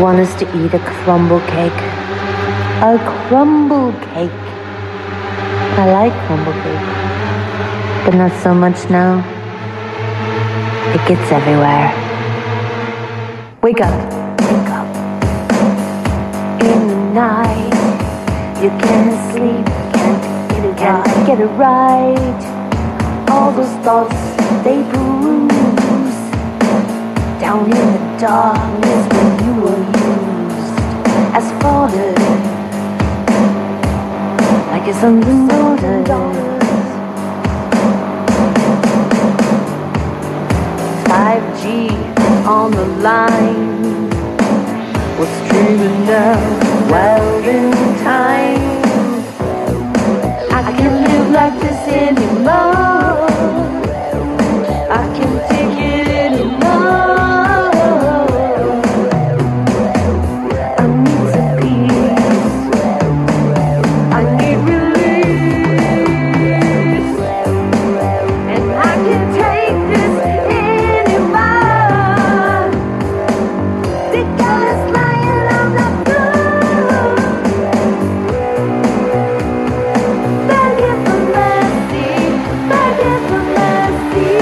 want us to eat a crumble cake. A crumble cake. I like crumble cake, but not so much now. It gets everywhere. Wake up, wake up. In the night, you can't sleep, can't get it right. All those thoughts, they bruise down in the darkness when you were used as fodder, like your sons and daughters. 5G on the line was streaming up well in time. I can't live like this anymore. I can't take it anymore. I need some peace. I need release. And I can't take this anymore. The girl is lying on the floor. Begging for mercy, begging for mercy.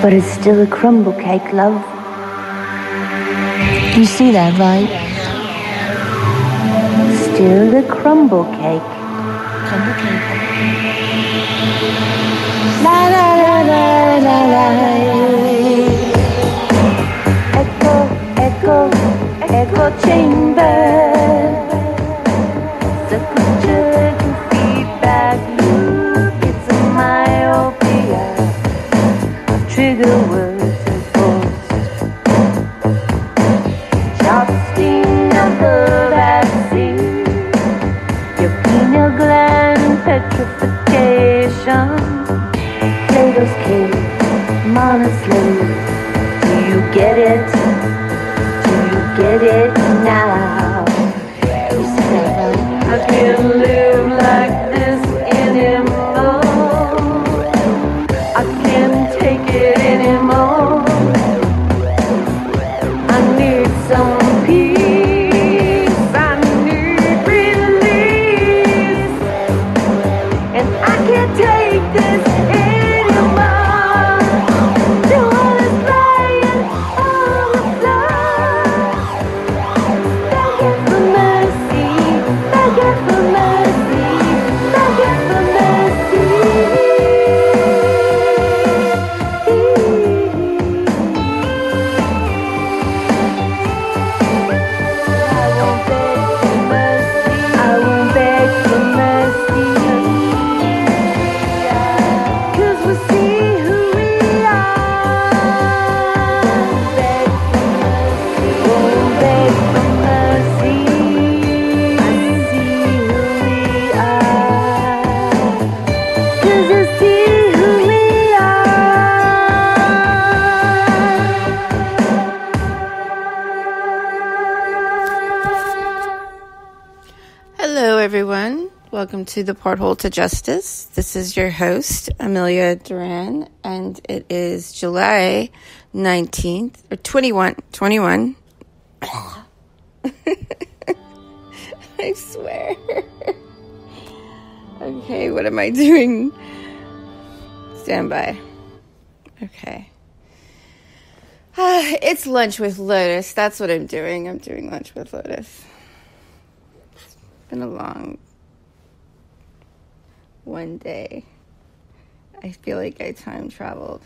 But it's still a crumble cake, love. You see that, right? Still a crumble cake. Crumble cake. La la la la la la. Echo, echo, echo chamber. The picture to feedback loop. It's a myopia. Trigger words and force. Jousting of the vaccine. Your pineal gland petrification. Plato's cave, monoslave. Do you get it? Do you get it now? You see that, right? I can't live like this anymore. I can't take it anymore. I need some peace. I need release. And I can't take this anymore. The world is lying on the floor. Begging for mercy, begging for mercy, begging for mercy. I won't beg for mercy. 'Cause we see who we are. Won't beg for mercy. I see who we are. 'Cause I see who we are. Hello, everyone. Welcome to the Porthole to Justice. This is your host, Amelia Duran, and it is July 19th, or 21. I swear. Okay, what am I doing? Stand by. Okay. It's lunch with Lotus. That's what I'm doing. I'm doing lunch with Lotus. It's been a long one day. I feel like I time traveled.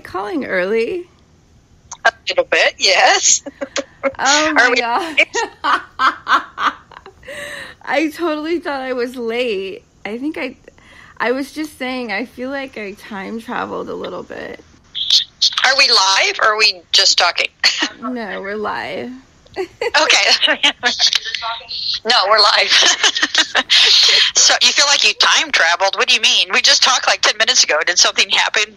calling early? A little bit, yes. Oh my God. I totally thought I was late. I think I was just saying I feel like I time traveled a little bit. Are we live or are we just talking? No, we're live. Okay. No, we're live. So you feel like you time traveled? What do you mean? We just talked like 10 minutes ago. Did something happen?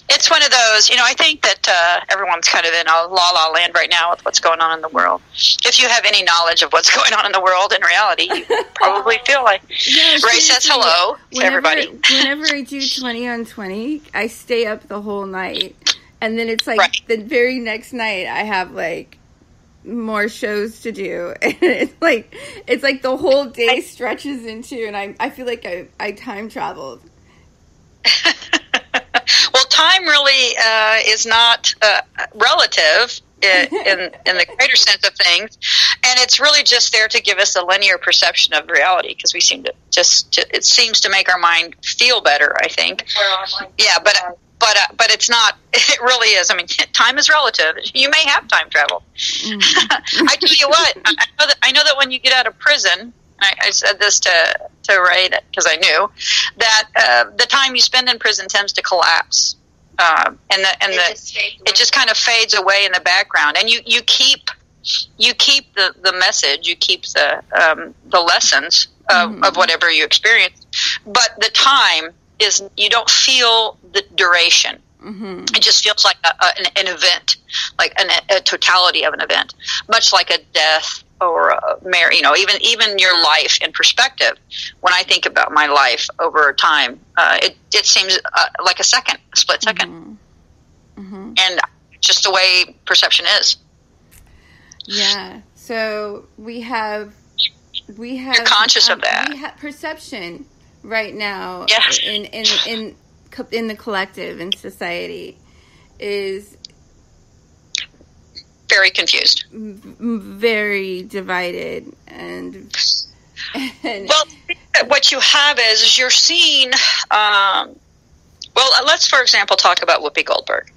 It's one of those, I think that everyone's kind of in a la-la land right now with what's going on in the world. If you have any knowledge of what's going on in the world in reality, you probably feel like Ray says hello to everybody. Whenever I do 20 on 20, I stay up the whole night. And then it's like the very next night I have like more shows to do. And it's like the whole day stretches into, and I feel like I time traveled. Well, time really is not relative in the greater sense of things, and it's really just there to give us a linear perception of reality because we seem to it seems to make our mind feel better. I think, yeah, but it's not. It really is. I mean, time is relative. You may have time travel. I tell you what, I know that when you get out of prison. I said this to Ray because I knew that the time you spend in prison tends to collapse, and it just kind of fades away in the background, and you keep the message, you keep the lessons of whatever you experience, but the time is you don't feel the duration. It just feels like an event, like a totality of an event, much like a death or a marriage. Even your life in perspective. When I think about my life over time, it seems like a split second, and just the way perception is. Yeah. So we have. You're conscious of that. We have perception right now. Yes. In the collective, in society, is very confused, very divided, and well, what you have is you're seeing. Let's for example talk about Whoopi Goldberg.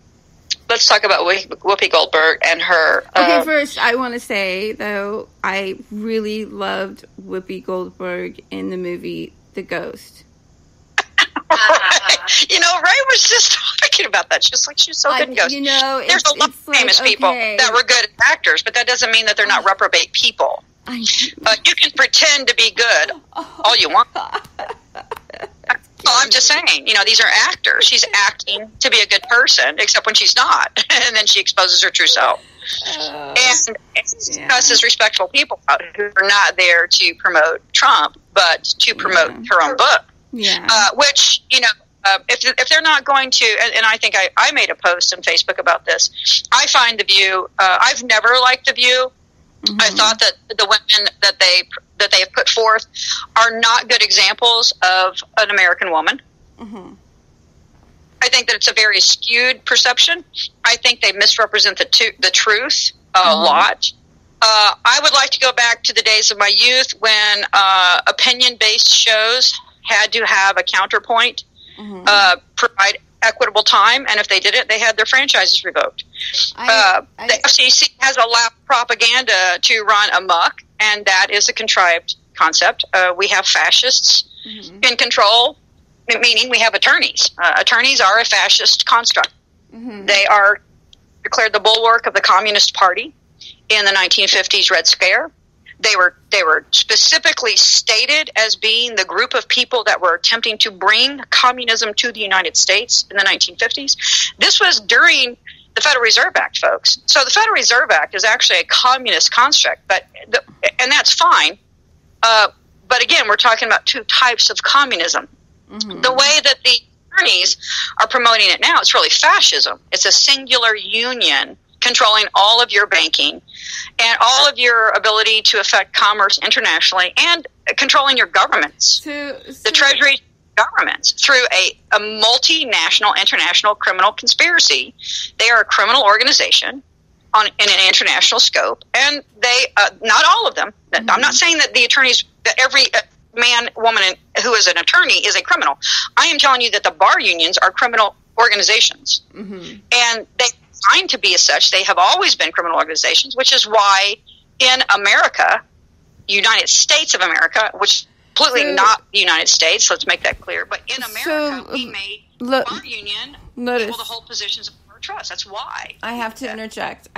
Let's talk about Whoopi Goldberg and her. Okay, first I want to say though I really loved Whoopi Goldberg in the movie The Ghost. Ray was just talking about that. She's so good in Ghost. There's a lot of famous people that were good actors, but that doesn't mean that they're not reprobate people. You can pretend to be good all you want. I'm just saying, these are actors. She's acting to be a good person, except when she's not, and then she exposes her true self. And us as respectful people who are not there to promote Trump, but to promote her own book. Yeah. Which, if they're not going to, and I think I made a post on Facebook about this, I find The View, I've never liked The View. I thought that the women that they have put forth are not good examples of an American woman. I think that it's a very skewed perception. I think they misrepresent the truth a lot. I would like to go back to the days of my youth when opinion-based shows had to have a counterpoint, provide equitable time, and if they didn't, they had their franchises revoked. The FCC has allowed propaganda to run amok, and that is a contrived concept. We have fascists in control, meaning we have attorneys. Attorneys are a fascist construct. They are declared the bulwark of the Communist Party in the 1950s Red Scare. They were specifically stated as being the group of people that were attempting to bring communism to the United States in the 1950s. This was during the Federal Reserve Act, folks. So the Federal Reserve Act is actually a communist construct, and that's fine. But again, we're talking about two types of communism. The way that the attorneys are promoting it now, it's really fascism. It's a singular union controlling all of your banking and all of your ability to affect commerce internationally and controlling your governments, the Treasury governments, through a multinational international criminal conspiracy. They are a criminal organization in an international scope, and they, not all of them, I'm not saying that the attorneys, that man, woman who is an attorney is a criminal. I am telling you that the bar unions are criminal organizations. Mm-hmm. And they're designed to be as such. They have always been criminal organizations, which is why in America, United States of America, which is completely not the United States, let's make that clear, but in America, we made bar union able to hold positions of trust. That's why. I have to interject.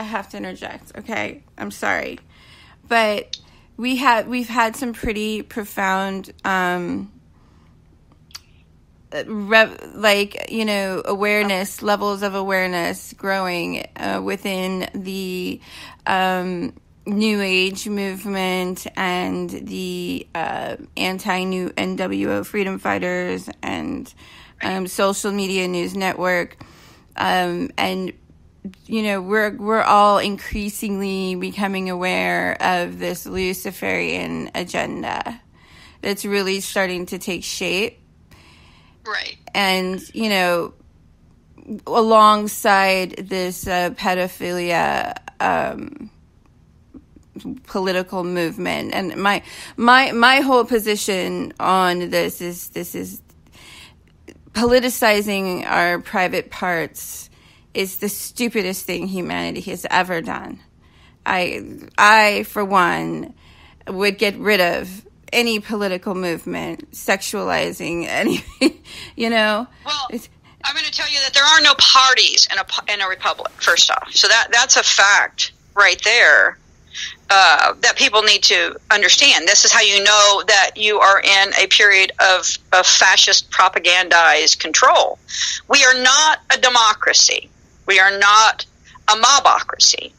Okay, I'm sorry, but we've had some pretty profound, awareness levels of awareness growing within the New Age movement and the anti-new NWO freedom fighters and social media news network. And we're all increasingly becoming aware of this Luciferian agenda that's really starting to take shape. Right. And, alongside this pedophilia political movement. And my whole position on this is politicizing our private parts is the stupidest thing humanity has ever done. I for one, would get rid of any political movement sexualizing anything, Well, I'm going to tell you that there are no parties in a republic, first off. So that's a fact right there. That people need to understand. This is how you know that you are in a period of fascist propagandized control. We are not a democracy. We are not a mobocracy.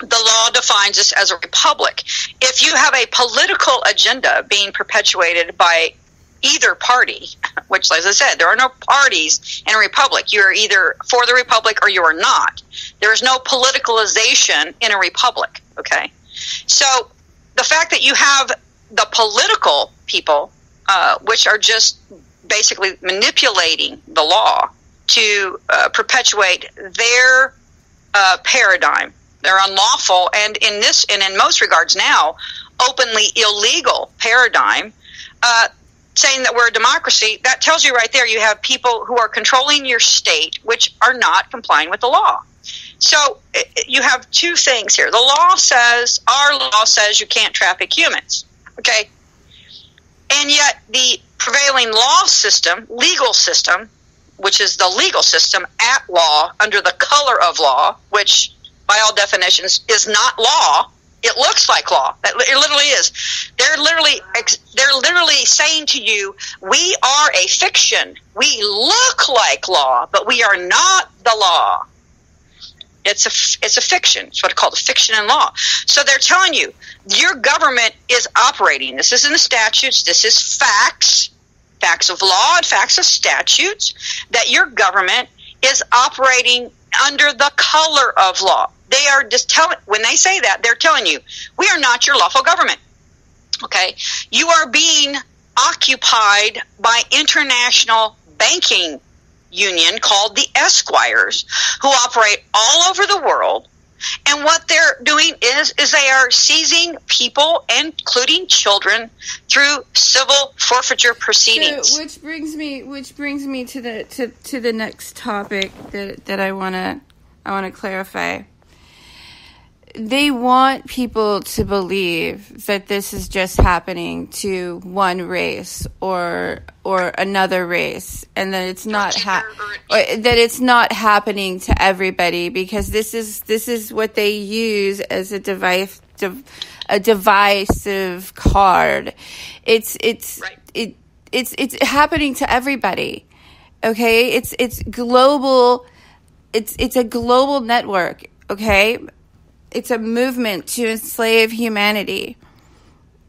The law defines us as a republic. If you have a political agenda being perpetuated by either party, which, as I said, there are no parties in a republic. You are either for the republic or you are not. There is no politicalization in a republic, okay? So the fact that you have the political people, which are just basically manipulating the law to perpetuate their paradigm, their unlawful and in most regards now openly illegal paradigm, saying that we're a democracy, that tells you right there you have people who are controlling your state which are not complying with the law. So you have two things here. Our law says you can't traffic humans, okay? And yet the prevailing legal system, which is the legal system at law under the color of law, which by all definitions is not law. It looks like law. It literally is. They're literally saying to you, we are a fiction. We look like law, but we are not the law. It's a fiction. It's what's called a fiction in law. So they're telling you, your government is operating. This is in the statutes. This is facts of law and facts of statutes, that your government is operating under the color of law. They are just when they say that, they're telling you, we are not your lawful government. Okay? You are being occupied by international banking union called the Esquires, who operate all over the world. And what they're doing is they are seizing people, including children, through civil forfeiture proceedings. Which brings me to the next topic that I want to clarify. They want people to believe that this is just happening to one race or another race, and that it's not that it's not happening to everybody, because this is what they use as a divisive card. It's happening to everybody. Okay, it's global. It's a global network. Okay. It's a movement to enslave humanity.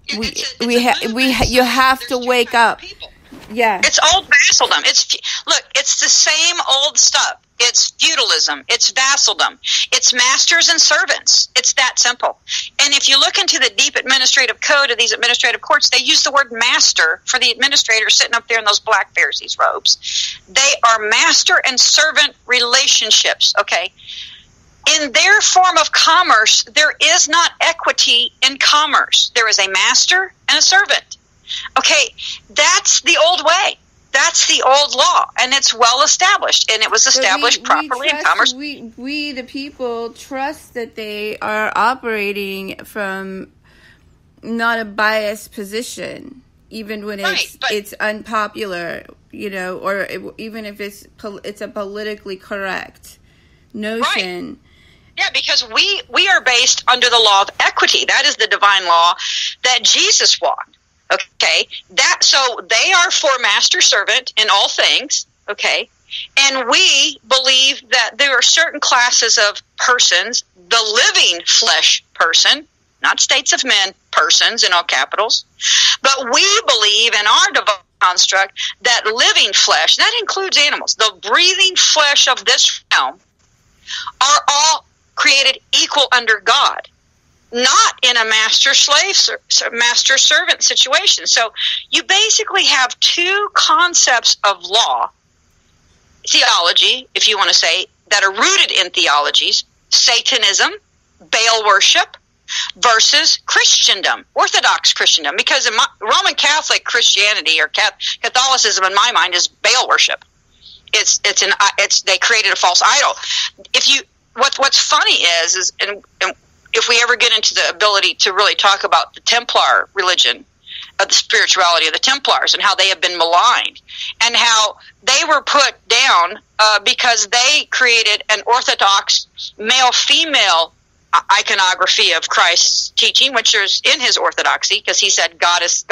You have to wake up. Yeah, it's old vassaldom. It's the same old stuff. It's feudalism. It's vassaldom. It's masters and servants. It's that simple. And if you look into the deep administrative code of these administrative courts, they use the word master for the administrator sitting up there in those black Pharisees robes. They are master and servant relationships. Okay. In their form of commerce, there is not equity in commerce. There is a master and a servant. Okay, that's the old way. That's the old law, and it's well established, and it was established properly in commerce. We, the people, trust that they are operating from not a biased position, even when it's unpopular, or even if it's a politically correct notion. Right. Yeah, because we are based under the law of equity. That is the divine law that Jesus walked. Okay, so they are for master servant in all things. Okay, and we believe that there are certain classes of persons, the living flesh person, not states of men, persons in all capitals, but we believe in our divine construct that living flesh, that includes animals, the breathing flesh of this realm, are all created equal under God. Not in a master servant situation. So you basically have two concepts of law, theology, if you want to say, that are rooted in theologies: Satanism, Baal worship, versus Christendom, Orthodox Christendom. Because in Roman Catholic Christianity or Catholicism, in my mind, is Baal worship. They created a false idol. What's funny is if we ever get into the ability to really talk about the Templar religion, of the spirituality of the Templars, and how they have been maligned, and how they were put down because they created an orthodox male-female iconography of Christ's teaching, which is in his orthodoxy, because he said God is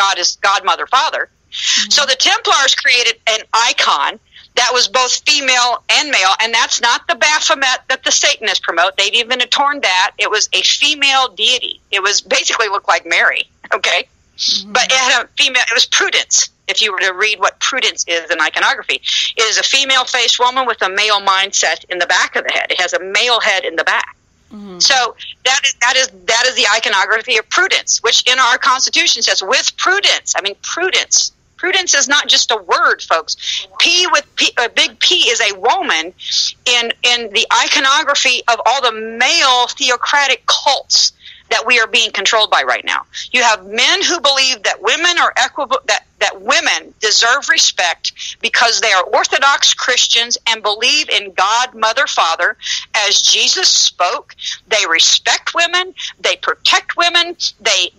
God, Mother, Father. Mm-hmm. So the Templars created an icon that was both female and male, and that's not the Baphomet that the Satanists promote. They've even torn that. It was a female deity. It was basically looked like Mary, okay? Mm-hmm. But it had a female, it was Prudence, if you were to read what Prudence is in iconography. It is a female-faced woman with a male mindset in the back of the head. It has a male head in the back. Mm-hmm. So that is the iconography of Prudence, which in our Constitution says, with prudence. I mean, prudence. Prudence is not just a word, folks. Big P is a woman in the iconography of all the male theocratic cults that we are being controlled by right now. You have men who believe that women are that women deserve respect because they are Orthodox Christians and believe in God, Mother, Father, as Jesus spoke. They respect women. They protect women. They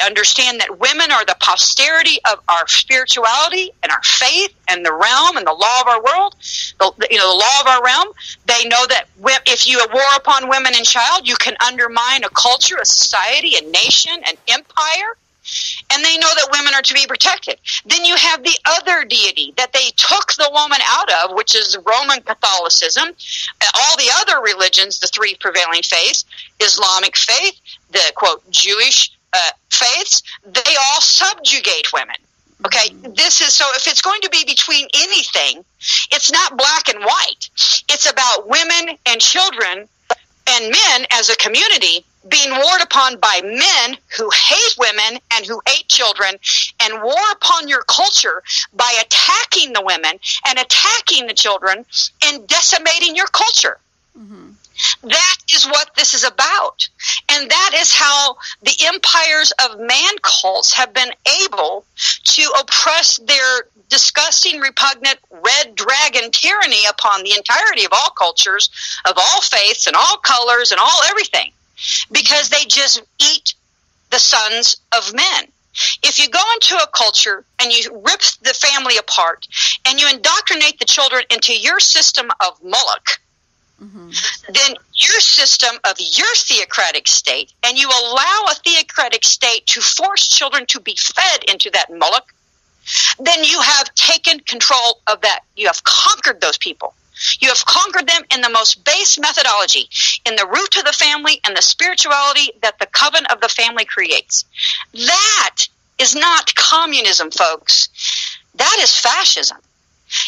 understand that women are the posterity of our spirituality and our faith and the realm and the law of our world. The law of our realm. They know that if you war upon women and child, you can undermine a culture, a society, a nation, an empire. And they know that women are to be protected. Then you have the other deity that they took the woman out of, which is Roman Catholicism. All the other religions, the three prevailing faiths, Islamic faith, the, quote, Jewish faiths, they all subjugate women. Okay, this is, so if it's going to be between anything, it's not black and white. It's about women and children and men as a community being warred upon by men who hate women and who hate children, and war upon your culture by attacking the women and attacking the children and decimating your culture. Mm-hmm. That is what this is about. And that is how the empires of man cults have been able to oppress their disgusting, repugnant red dragon tyranny upon the entirety of all cultures, of all faiths and all colors and all everything. Because they just eat the sons of men. If you go into a culture and you rip the family apart and you indoctrinate the children into your system of Moloch, mm-hmm. then your system of your theocratic state, and you allow a theocratic state to force children to be fed into that Moloch, then you have taken control of that. You have conquered those people. You have conquered them in the most base methodology, in the root of the family and the spirituality that the coven of the family creates. That is not communism, folks. That is fascism.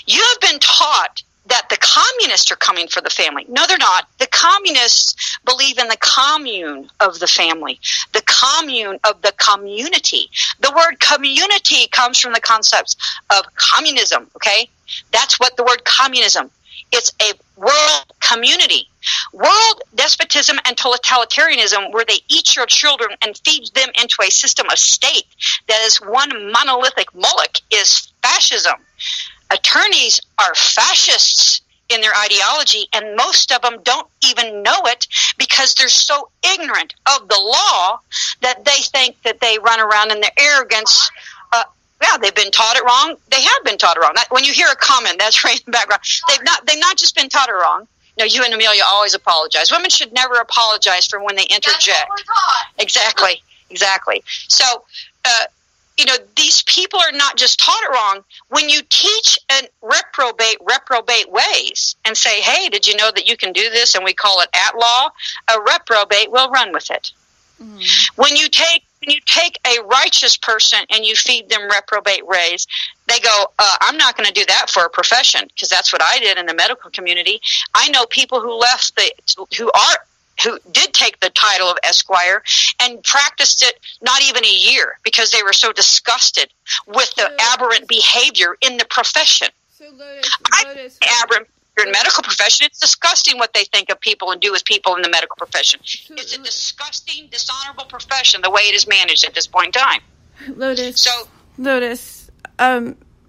You have been taught that the communists are coming for the family. No, they're not. The communists believe in the commune of the family, the commune of the community. The word community comes from the concepts of communism, okay? That's what the word communism. It's a world community World despotism and totalitarianism, where they eat your children and feed them into a system of state that is one monolithic Moloch, is fascism. Attorneys are fascists in their ideology, and most of them don't even know it because they're so ignorant of the law that they think that they run around in their arrogance. Yeah, they've been taught it wrong. They have been taught it wrong. When you hear a comment, that's right in the background. They've not just been taught it wrong. No, you and Amelia always apologize. Women should never apologize for when they interject. That's what we're taught. Exactly. So, these people are not just taught it wrong. When you teach and reprobate ways and say, hey, did you know that you can do this? And we call it at law. A reprobate will run with it. Mm-hmm. When you take a righteous person and you feed them reprobate ways, they go, I'm not going to do that for a profession, because that's what I did in the medical community. I know people who who did take the title of Esquire and practiced it not even a year because they were so disgusted with the aberrant behavior in the profession. So Lotus, aberrant in medical profession. It's disgusting what they think of people and do with people in the medical profession. It's a disgusting, dishonorable profession the way it is managed at this point in time. Lotus.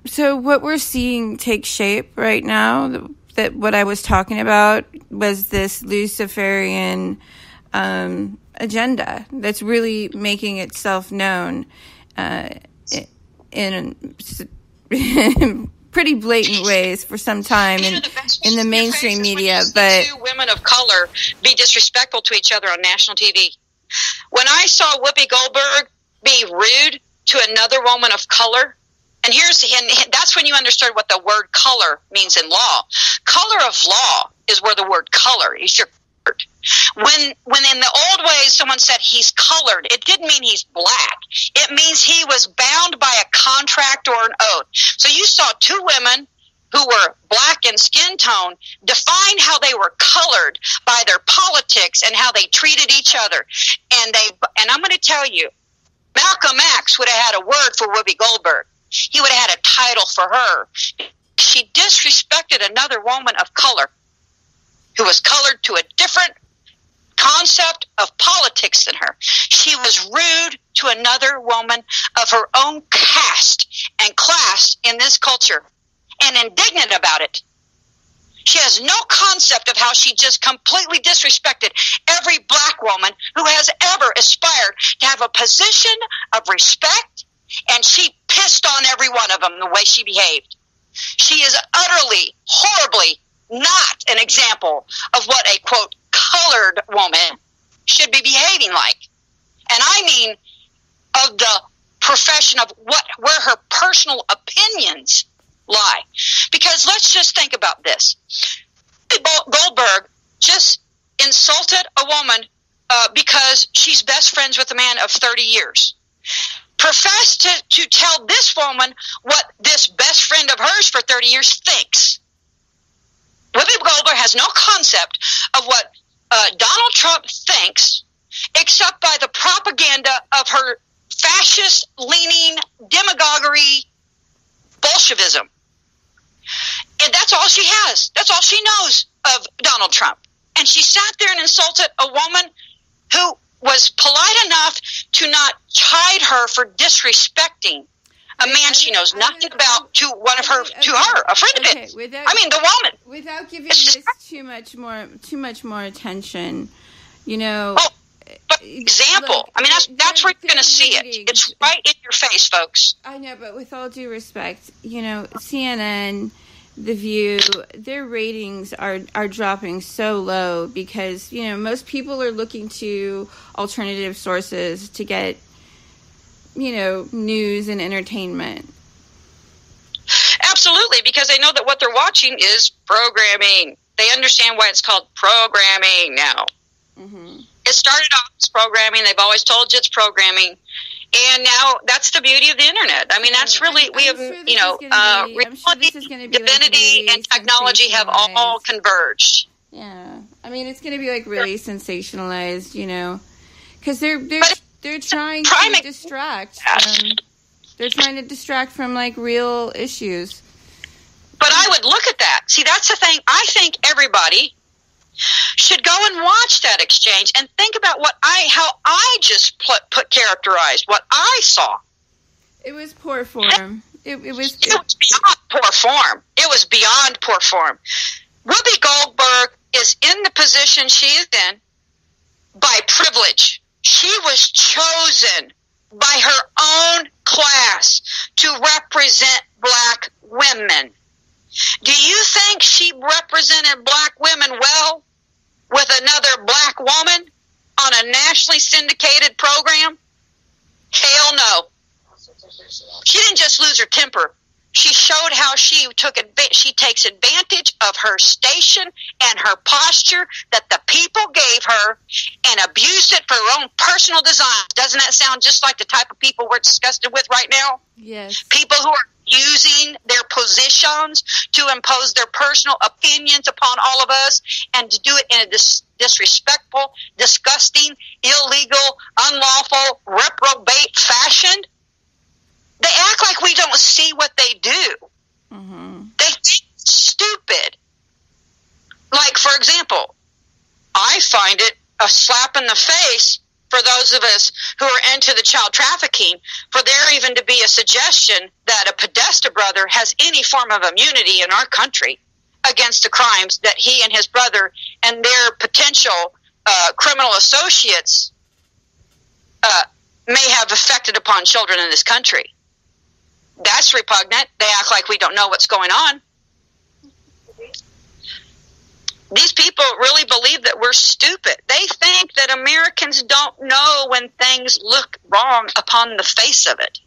So what we're seeing take shape right now, that what I was talking about was this Luciferian agenda that's really making itself known in pretty blatant ways for some time in the mainstream media. But two women of color be disrespectful to each other on national TV. When I saw Whoopi Goldberg be rude to another woman of color, and that's when you understood what the word color means in law. Color of law is where the word color is your word. When in the old ways someone said he's colored, it didn't mean he's black. It means he was bound by a contract or an oath. So you saw two women who were black in skin tone define how they were colored by their politics and how they treated each other. And I'm going to tell you, Malcolm X would have had a word for Whoopi Goldberg. He would have had a title for her. She disrespected another woman of color who was colored to a different concept of politics than her. She was rude to another woman of her own caste and class in this culture and indignant about it. She has no concept of how she just completely disrespected every black woman who has ever aspired to have a position of respect, and she pissed on every one of them the way she behaved. She is utterly, horribly not an example of what a, quote, colored woman should be behaving like. And I mean of the profession of where her personal opinions lie. Because let's just think about this. Goldberg just insulted a woman because she's best friends with a man of 30 years. Professed to tell this woman what this best friend of hers for 30 years thinks. Whoopi Goldberg has no concept of what Donald Trump thinks, except by the propaganda of her fascist-leaning demagoguery Bolshevism. And that's all she has. That's all she knows of Donald Trump. And she sat there and insulted a woman who was polite enough to not chide her for disrespecting a man she knows nothing about to a friend of his. The woman. Without giving this too much more attention, example. Look, that's where you're going to see it. It's right in your face, folks. I know, but with all due respect, CNN, The View, their ratings are dropping so low because, most people are looking to alternative sources to get, news and entertainment. Absolutely, because they know that what they're watching is programming. They understand why it's called programming now. Mm-hmm. It started off as programming. They've always told you it's programming. And now that's the beauty of the internet. That's really, reality, divinity, and technology have all converged. Yeah. It's going to be really sensationalized, because they're trying to distract. They're trying to distract from real issues. But I would look at that. See, that's the thing. I think everybody should would go and watch that exchange and think about how I just characterized what I saw. It was poor form. It was beyond poor form. It was beyond poor form. Whoopi Goldberg is in the position she is in by privilege. She was chosen by her own class to represent black women. Do you think she represented black women well with another black woman on a nationally syndicated program? Hell no. She didn't just lose her temper. She showed how she takes advantage of her station and her posture that the people gave her and abused it for her own personal design. Doesn't that sound just like the type of people we're disgusted with right now? Yes. People who are using their positions to impose their personal opinions upon all of us and to do it in a disrespectful, disgusting, illegal, unlawful, reprobate fashion. They act like we don't see what they do. Mm-hmm. They think it's stupid. Like, for example, I find it a slap in the face for those of us who are into the child trafficking, for there even to be a suggestion that a Podesta brother has any form of immunity in our country against the crimes that he and his brother and their potential criminal associates may have affected upon children in this country. That's repugnant. They act like we don't know what's going on. These people really believe that we're stupid. They think that Americans don't know when things look wrong upon the face of it.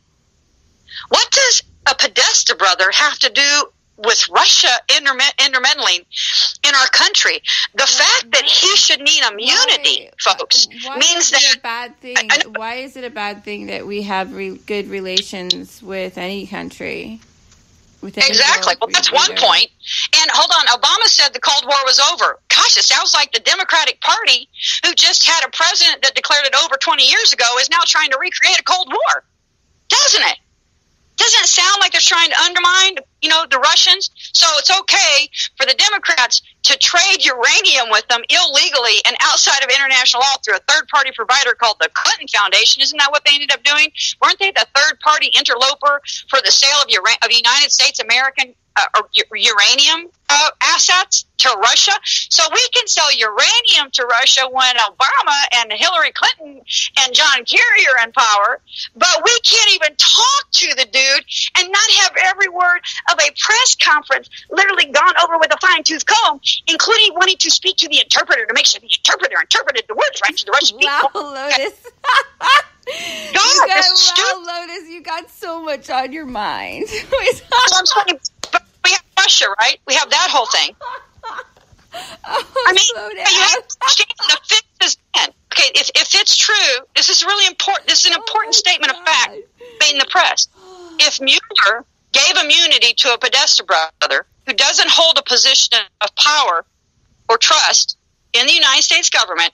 What does a Podesta brother have to do with Russia intermeddling in our country? The fact that he should need immunity, folks, means that... Bad thing? Why is it a bad thing that we have good relations with any country? Exactly. Well, that's one point. And hold on, Obama said the Cold War was over. Gosh, it sounds like the Democratic Party, who just had a president that declared it over 20 years ago, is now trying to recreate a Cold War. Doesn't it? Doesn't it sound like they're trying to undermine, the Russians? So it's okay for the Democrats to trade uranium with them illegally and outside of international law through a third-party provider called the Clinton Foundation. Isn't that what they ended up doing? Weren't they the third-party interloper for the sale of United States American uranium assets to Russia? So we can sell uranium to Russia when Obama and Hillary Clinton and John Kerry are in power, but we can't even talk to the dude and not have every word of a press conference literally gone over with a fine-tooth comb, including wanting to speak to the interpreter to make sure the interpreter interpreted the words right to the Russian people. Wow, Lotus. Lotus, you got so much on your mind. I'm saying, but we have Russia, right? We have that whole thing. You have to understand the fix is in. Okay, if it's true, this is really important. This is an important statement of fact made in the press. If Mueller gave immunity to a Podesta brother who doesn't hold a position of power or trust in the United States government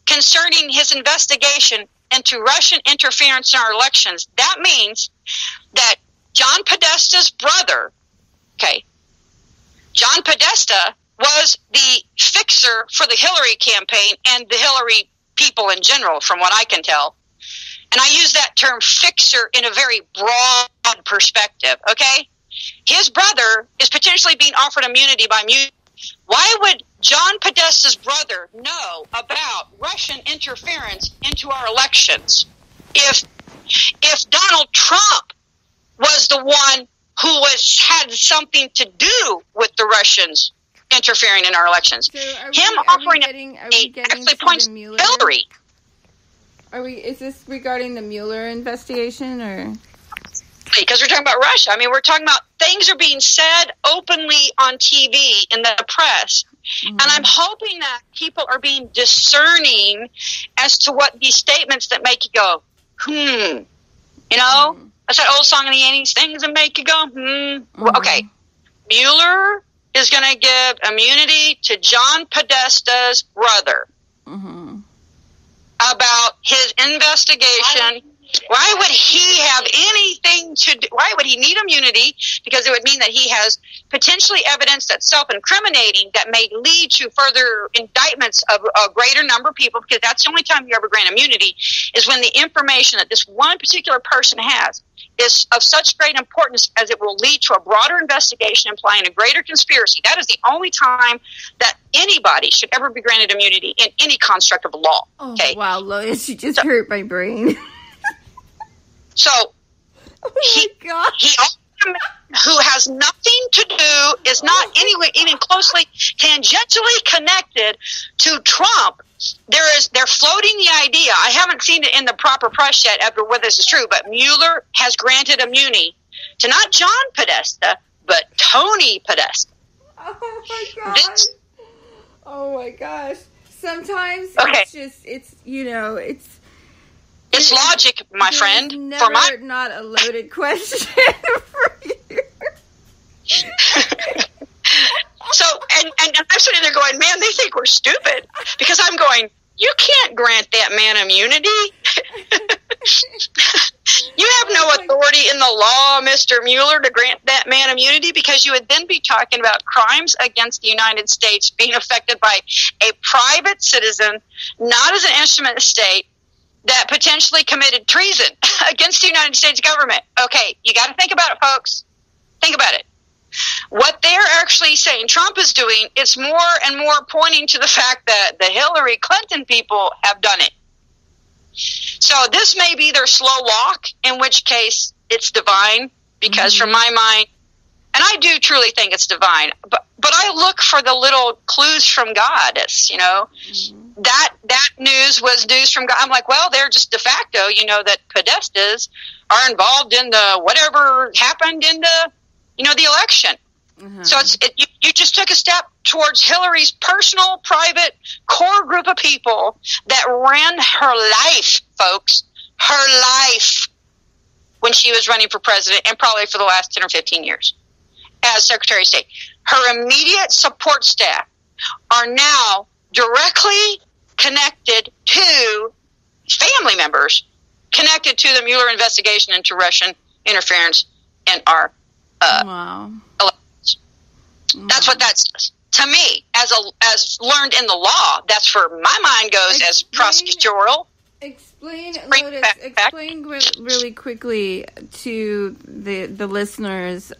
concerning his investigation into Russian interference in our elections, that means that John Podesta's brother, John Podesta was the fixer for the Hillary campaign and the Hillary people in general, from what I can tell. And I use that term fixer in a very broad perspective, okay? His brother is potentially being offered immunity by Mueller. Why would John Podesta's brother know about Russian interference into our elections if Donald Trump was the one who had something to do with the Russians interfering in our elections? So offering actually points to Hillary. Is this regarding the Mueller investigation, or? Because we're talking about Russia. I mean, we're talking about things are being said openly on TV in the press. Mm-hmm. And I'm hoping that people are being discerning as to what these statements that make you go, Mm-hmm. That's that old song in the 80s, things that make you go, Mm-hmm. Okay. Mueller is going to give immunity to John Podesta's brother. Mm-hmm. About his investigation Why would he have anything to do? Why would he need immunity? Because it would mean that he has potentially evidence that's self-incriminating that may lead to further indictments of a greater number of people, because that's the only time you ever grant immunity, is when the information that this one particular person has is of such great importance as it will lead to a broader investigation implying a greater conspiracy. That is the only time that anybody should ever be granted immunity in any construct of law. Okay? Oh, wow, Lotus, you just hurt my brain. So, he who has nothing to do, is not anyway even closely tangentially connected to Trump. They're floating the idea. I haven't seen it in the proper press yet after whether this is true, but Mueller has granted immunity to not John Podesta, but Tony Podesta. Oh my gosh. Oh my gosh. Sometimes it's logic, my friend. Never not a loaded question for you. So, and I'm sitting there going, man, they think we're stupid. Because I'm going, you can't grant that man immunity. You have no authority in the law, Mr. Mueller, to grant that man immunity, because you would then be talking about crimes against the United States being affected by a private citizen, not as an instrument of state, that potentially committed treason against the United States government. Okay, you got to think about it, folks. Think about it. What they're actually saying Trump is doing, it's more and more pointing to the fact that the Hillary Clinton people have done it. So this may be their slow walk, in which case it's divine, because from my mind, and I do truly think it's divine, but I look for the little clues from God. It's, that news was news from God. I'm like, well, they're just de facto, that Podestas are involved in the whatever happened in the, the election. So you just took a step towards Hillary's personal, private, core group of people that ran her life, folks, her life when she was running for president, and probably for the last 10 or 15 years as Secretary of State. Her immediate support staff are now directly connected to family members connected to the Mueller investigation into Russian interference in our elections. That's what that says. To me, as learned in the law, that's where my mind goes as prosecutorial. Explain, Lotus, explain really quickly to the listeners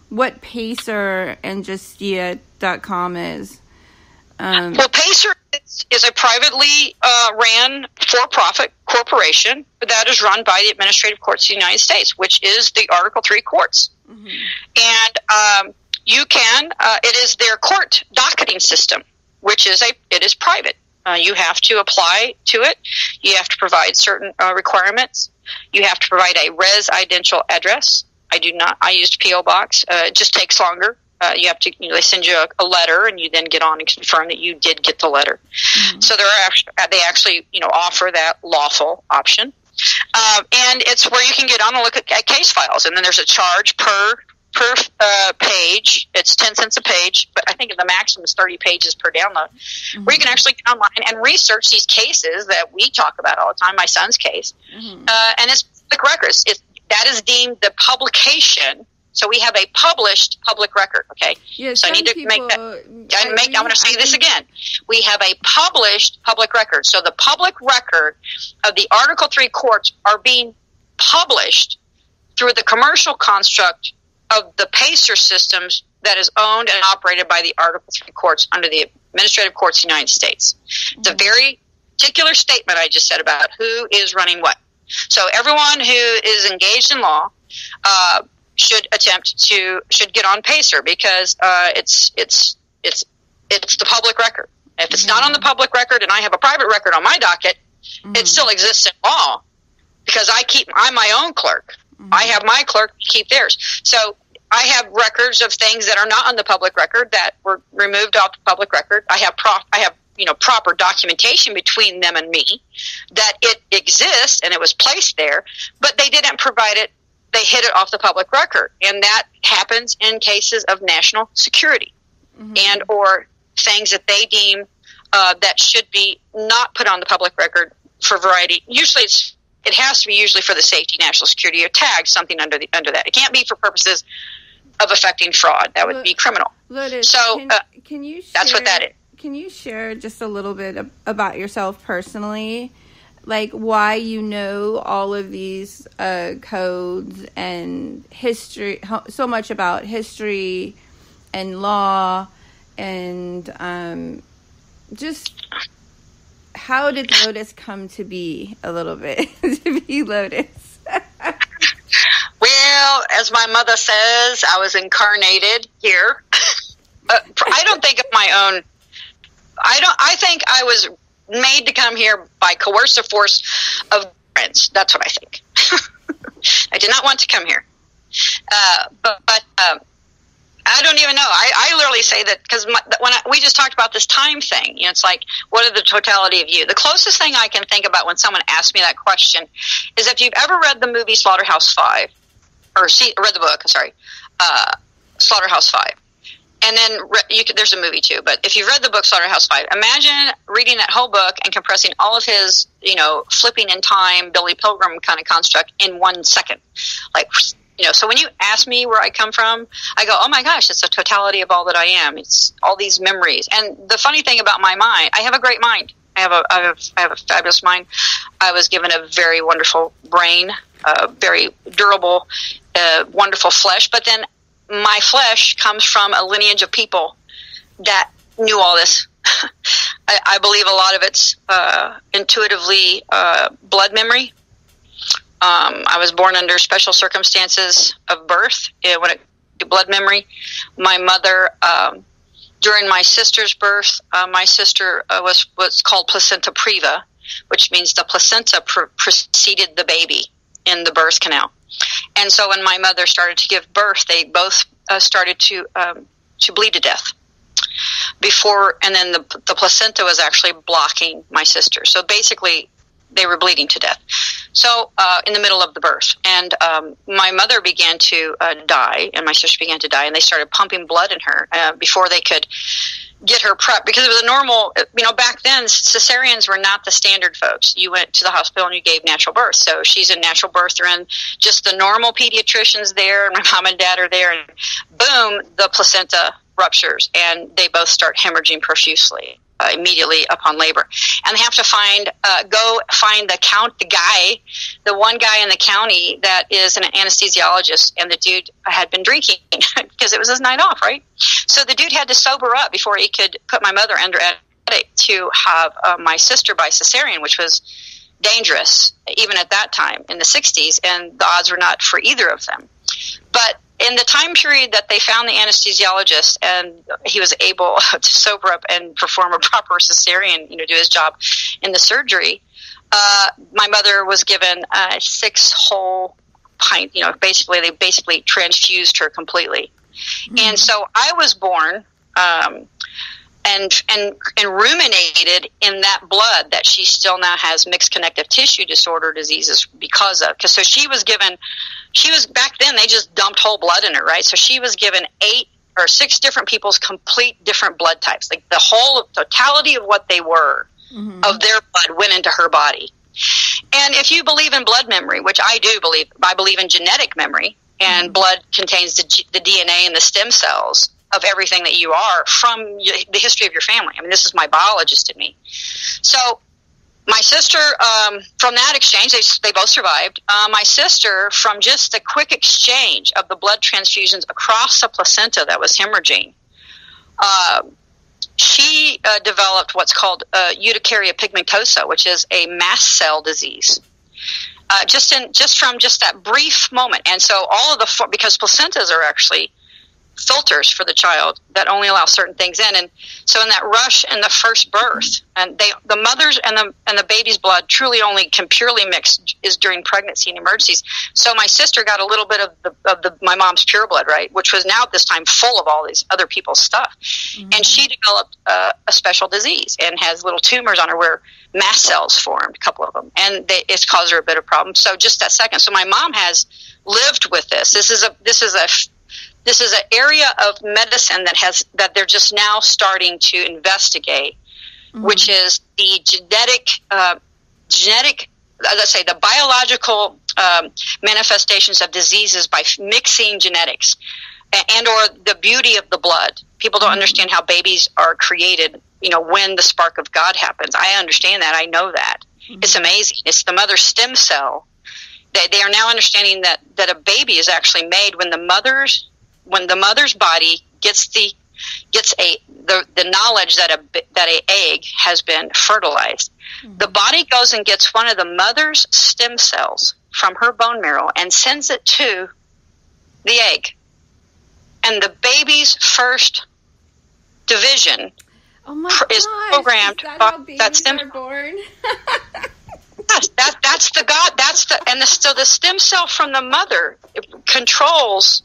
what Pacer and Justia.com is. Well, Pacer is a privately ran for-profit corporation that is run by the Administrative Courts of the United States, which is the Article III courts. And you can, it is their court docketing system, which is it is private. You have to apply to it. You have to provide certain requirements. You have to provide a residential address. I do not. I used P.O. Box. It just takes longer. You have to. They send you a letter, and you then get on and confirm that you did get the letter. So they actually offer that lawful option, and it's where you can get on and look at case files, and then there's a charge per page. It's 10 cents a page, but I think the maximum is 30 pages per download, where you can actually get online and research these cases that we talk about all the time, my son's case. And it's public records. That is deemed the publication. So we have a published public record, okay? Yeah, so I need to make that. I'm going to say this again. We have a published public record. So the public record of the Article III courts are being published through the commercial construct of the PACER systems that is owned and operated by the Article III courts under the Administrative Courts of the United States. It's a very particular statement I just said about who is running what. So everyone who is engaged in law should get on PACER, because it's the public record. If it's not on the public record and I have a private record on my docket, it still exists in law, because I'm my own clerk. I have my clerk keep theirs. So I have records of things that are not on the public record that were removed off the public record. I have proper documentation between them and me that it exists and it was placed there, but they didn't provide it. They hid it off the public record, and that happens in cases of national security and or things that they deem that should be not put on the public record for variety. Usually it's it has to be usually for the safety, national security, or tagged something under that. It can't be for purposes of affecting fraud. That would be criminal. Lotus, so can you share, that's what that is. Can you share just a little bit about yourself personally? Like why you know all of these codes and history, so much about history and law, and just how did Lotus come to be a little bit, to be Lotus? Well, as my mother says, I was incarnated here. I don't think of my own. I think I was made to come here by coercive force of friends. That's what I think. I did not want to come here. But I don't even know. I literally say that because we just talked about this time thing. It's like, what are the totality of you? The closest thing I can think about when someone asks me that question is if you've ever read the movie Slaughterhouse-Five, or read the book, Slaughterhouse-Five. And then there's a movie too, but if you've read the book Slaughterhouse-Five, imagine reading that whole book and compressing all of his, flipping in time, Billy Pilgrim kind of construct in 1 second. Like, so when you ask me where I come from, I go, oh my gosh, it's the totality of all that I am. It's all these memories. And the funny thing about my mind, I have a great mind. I have a fabulous mind. I was given a very wonderful brain, very durable, wonderful flesh, but then my flesh comes from a lineage of people that knew all this. I believe a lot of it's intuitively blood memory. I was born under special circumstances of birth when it to blood memory. My mother, during my sister's birth, my sister was what's called placenta preva, which means the placenta preceded the baby in the birth canal. And so when my mother started to give birth, they both started to bleed to death. And then the placenta was actually blocking my sister. So basically, they were bleeding to death. So in the middle of the birth, and my mother began to die, and my sister began to die, and they started pumping blood in her before they could get her prepped, because it was a normal, back then, cesareans were not the standard, folks. You went to the hospital and you gave natural birth. So she's in natural birth. They're in just the normal pediatricians there, and my mom and dad are there, and boom, the placenta ruptures, and they both start hemorrhaging profusely immediately upon labor. And they have to go find the one guy in the county that is an anesthesiologist, and the dude had been drinking because it was his night off, right? So the dude had to sober up before he could put my mother under anesthetic to have my sister by cesarean, which was dangerous even at that time in the 60s, and the odds were not for either of them. But in the time period that they found the anesthesiologist and he was able to sober up and perform a proper cesarean, do his job in the surgery, my mother was given 6 whole pint. They basically transfused her completely. Mm-hmm. And so I was born and ruminated in that blood that she still now has mixed connective tissue disorder diseases because of. So she was back then, they just dumped whole blood in her, right? So she was given 8 or 6 different people's complete different blood types. Like the whole totality of what they were, mm-hmm. of their blood went into her body. And if you believe in blood memory, which I do believe, I believe in genetic memory, and mm-hmm. blood contains the DNA and the stem cells of everything that you are from the history of your family. I mean, this is my biologist in me. So my sister, from that exchange, they both survived. My sister, from just the quick exchange of the blood transfusions across the placenta that was hemorrhaging, she developed what's called urticaria pigmentosa, which is a mast cell disease. Just from that brief moment. And so because placentas are actually filters for the child that only allow certain things in, and so in that rush in the first birth, and the mother's and the baby's blood truly only can purely mix is during pregnancy and emergencies. So my sister got a little bit of my mom's pure blood, right, which was now at this time full of all these other people's stuff, mm-hmm. and she developed a special disease and has little tumors on her where mast cells formed, a couple of them, and it's caused her a bit of problems. So just that second, so my mom has lived with this. This is an area of medicine that they're just now starting to investigate, mm-hmm. which is the genetic let's say, the biological manifestations of diseases by mixing genetics, and or the beauty of the blood. People don't understand how babies are created, when the spark of God happens. I understand that. I know that. It's amazing. It's the mother's stem cell. They are now understanding that a baby is actually made when the mother's body gets the knowledge that a egg has been fertilized. The body goes and gets one of the mother's stem cells from her bone marrow and sends it to the egg. And the baby's first division is programmed by that stem cell. Born? Yes, that's the God. So the stem cell from the mother controls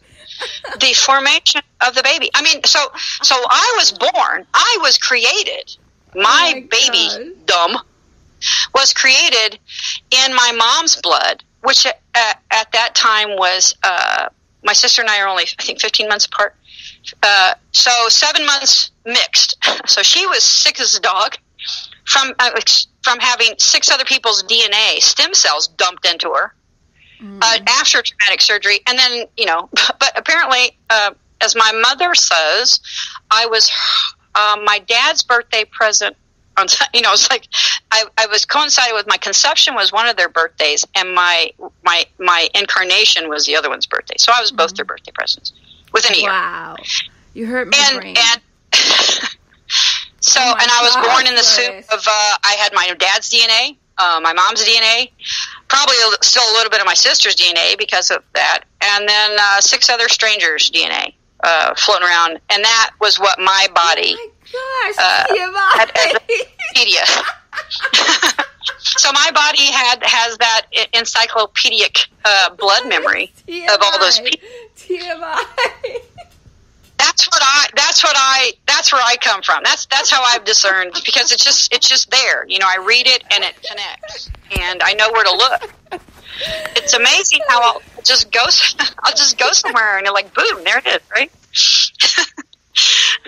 the formation of the baby. I mean, so I was born. I was created. My baby was created in my mom's blood, which at that time was my sister and I are only, I think, 15 months apart. So 7 months mixed. So she was sick as a dog from having 6 other people's DNA stem cells dumped into her after traumatic surgery. And then, but apparently, as my mother says, I was my dad's birthday present. It's like I was coinciding with my conception was one of their birthdays, and my incarnation was the other one's birthday. So I was both their birthday presents within a year. Wow, you hurt my brain. And so, and I was born in the soup of. I had my dad's DNA, my mom's DNA, probably still a little bit of my sister's DNA because of that, and then 6 other strangers' DNA floating around, and that was what my body. Oh my gosh, had encyclopedia. So my body has that encyclopedic blood memory of all those people. TMI. That's where I come from. That's how I've discerned, because it's just there. I read it and it connects, and I know where to look. It's amazing how I'll just go somewhere and you're like, boom, there it is, right?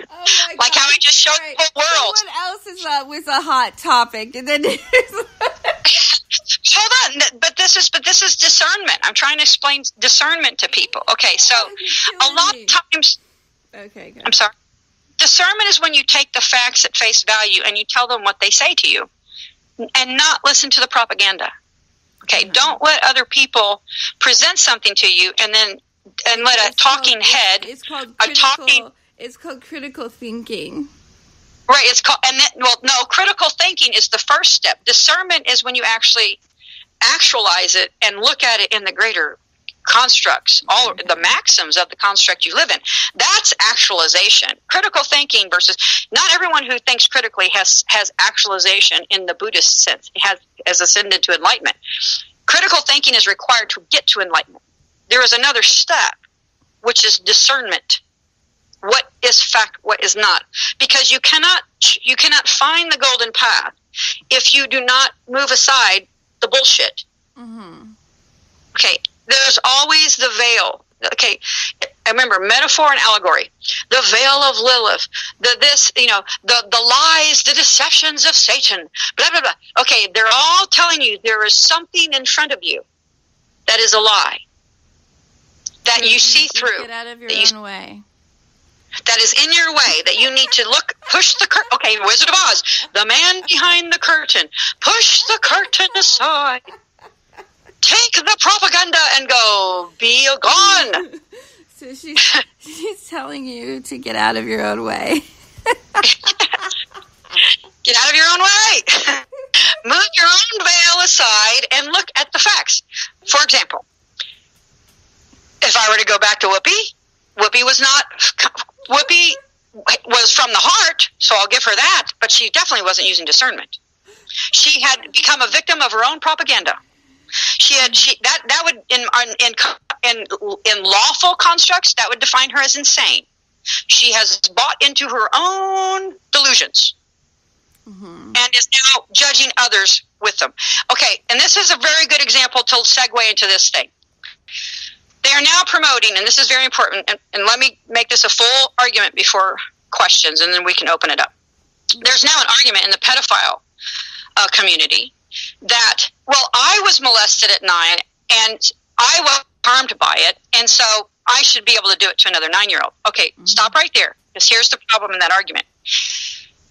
Oh my like God. how I just showed the whole world. What else was a hot topic? And then hold on, but this is discernment. I'm trying to explain discernment to people. Okay, so a lot of times. Okay, good. I'm sorry. Discernment is when you take the facts at face value and you tell them what they say to you, and not listen to the propaganda. Okay, don't let other people present something to you and let a talking head. It's called critical thinking. Right. It's called, critical thinking is the first step. Discernment is when you actually actualize it and look at it in the greater constructs, all the maxims of the construct you live in. That's actualization. Critical thinking versus not everyone who thinks critically has actualization in the Buddhist sense, has ascended to enlightenment. Critical thinking is required to get to enlightenment. There is another step, which is discernment. What is fact, what is not? Because you cannot find the golden path if you do not move aside the bullshit. Mm-hmm. Okay, there's always the veil. Okay, I remember metaphor and allegory. The veil of Lilith, the lies, the deceptions of Satan, blah, blah, blah. Okay, they're all telling you there is something in front of you that is a lie, that you see through. Get out of your own way. That is in your way, that you need to push the curtain. Okay, Wizard of Oz, the man behind the curtain. Push the curtain aside. Take the propaganda and go. Be gone. So she's telling you to get out of your own way. Get out of your own way. Move your own veil aside and look at the facts. For example, if I were to go back to Whoopi was from the heart, so I'll give her that, but she definitely wasn't using discernment. She had become a victim of her own propaganda. That would in lawful constructs, that would define her as insane. She has bought into her own delusions, and is now judging others with them. Okay, and this is a very good example to segue into this thing. They are now promoting, and this is very important, and let me make this a full argument before questions, and then we can open it up. There's now an argument in the pedophile community that, well, I was molested at 9 and I was harmed by it, and so I should be able to do it to another 9-year-old. Okay, stop right there, because here's the problem in that argument.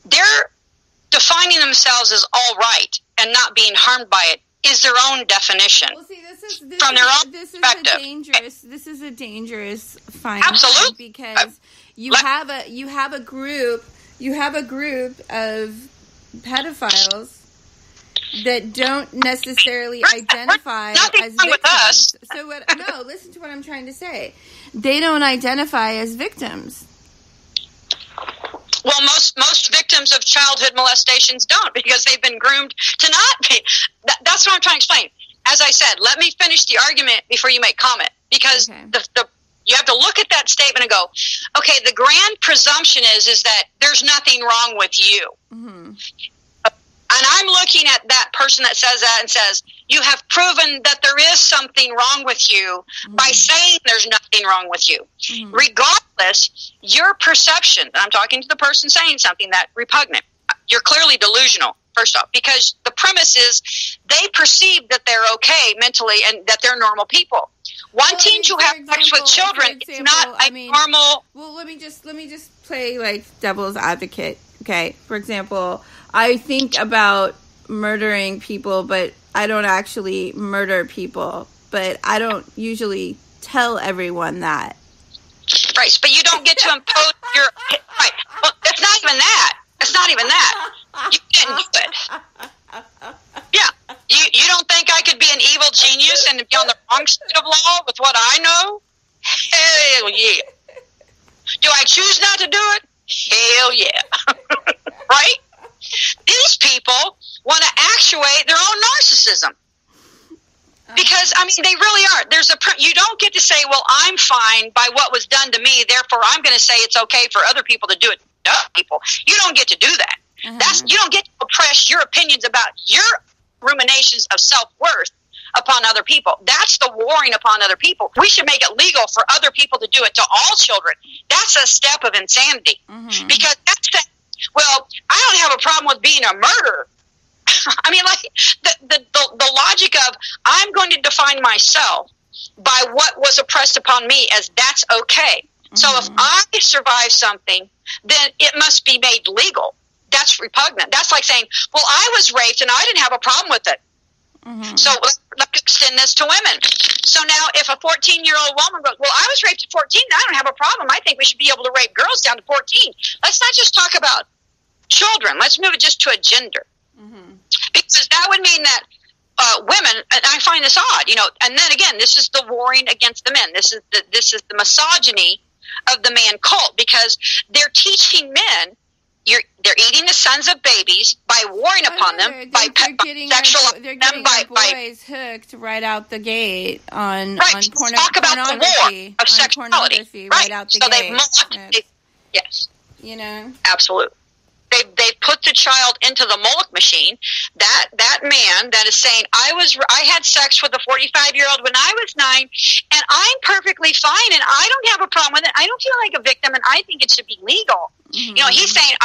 They're defining themselves as all right and not being harmed by it is their own definition. Well, see, from their own perspective. This is a dangerous fine Absolutely. line, because you have a group of pedophiles that don't necessarily identify as victims. So listen to what I'm trying to say. They don't identify as victims. Well, most victims of childhood molestations don't, because they've been groomed to not be. That's what I'm trying to explain. As I said, let me finish the argument before you make comment, because you have to look at that statement and go, okay, the grand presumption is that there's nothing wrong with you. Mm-hmm. And I'm looking at that person that says that and says, you have proven that there is something wrong with you by saying there's nothing wrong with you. Mm-hmm. Regardless, your perception, and I'm talking to the person saying something that repugnant, you're clearly delusional, first off, because the premise is they perceive that they're okay mentally and that they're normal people. Wanting to have sex with children is not normal. Well, let me just play like devil's advocate. Okay, for example, I think about murdering people, but I don't actually murder people. But I don't usually tell everyone that. Right, but you don't get to impose your... Right, well, it's not even that. It's not even that. You can't do it. Yeah, you don't think I could be an evil genius and be on the wrong side of law with what I know? Hell yeah. Do I choose not to do it? Hell yeah. Right? These people want to actuate their own narcissism. Because, I mean, they really are. You don't get to say, well, I'm fine by what was done to me, therefore I'm going to say it's okay for other people to do it to other people. You don't get to do that. You don't get to oppress your opinions about your ruminations of self-worth upon other people. That's the warring upon other people. We should make it legal for other people to do it to all children. That's a step of insanity. Mm-hmm. Because well, I don't have a problem with being a murderer. I mean, like, the logic of I'm going to define myself by what was oppressed upon me as that's okay. Mm-hmm. So if I survive something, then it must be made legal. That's repugnant. That's like saying, well, I was raped and I didn't have a problem with it. Mm-hmm. So let's extend this to women. So now if a 14-year-old woman goes, well, I was raped at 14 and I don't have a problem. I think we should be able to rape girls down to 14. Let's not just talk about children. Let's move it just to a gender. Mm-hmm. Because that would mean that women, and I find this odd, and then again, this is the warring against the men. This is the misogyny of the man cult, because they're teaching men they're eating the sons of babies by warring upon them, they're getting our boys hooked right out the gate on talk about the war of sexuality, right out the gate. Yes, absolutely. They put the child into the Moloch machine. That man that is saying, I had sex with a 45-year-old when I was 9, and I'm perfectly fine, and I don't have a problem with it. I don't feel like a victim, and I think it should be legal. Mm-hmm. He's saying,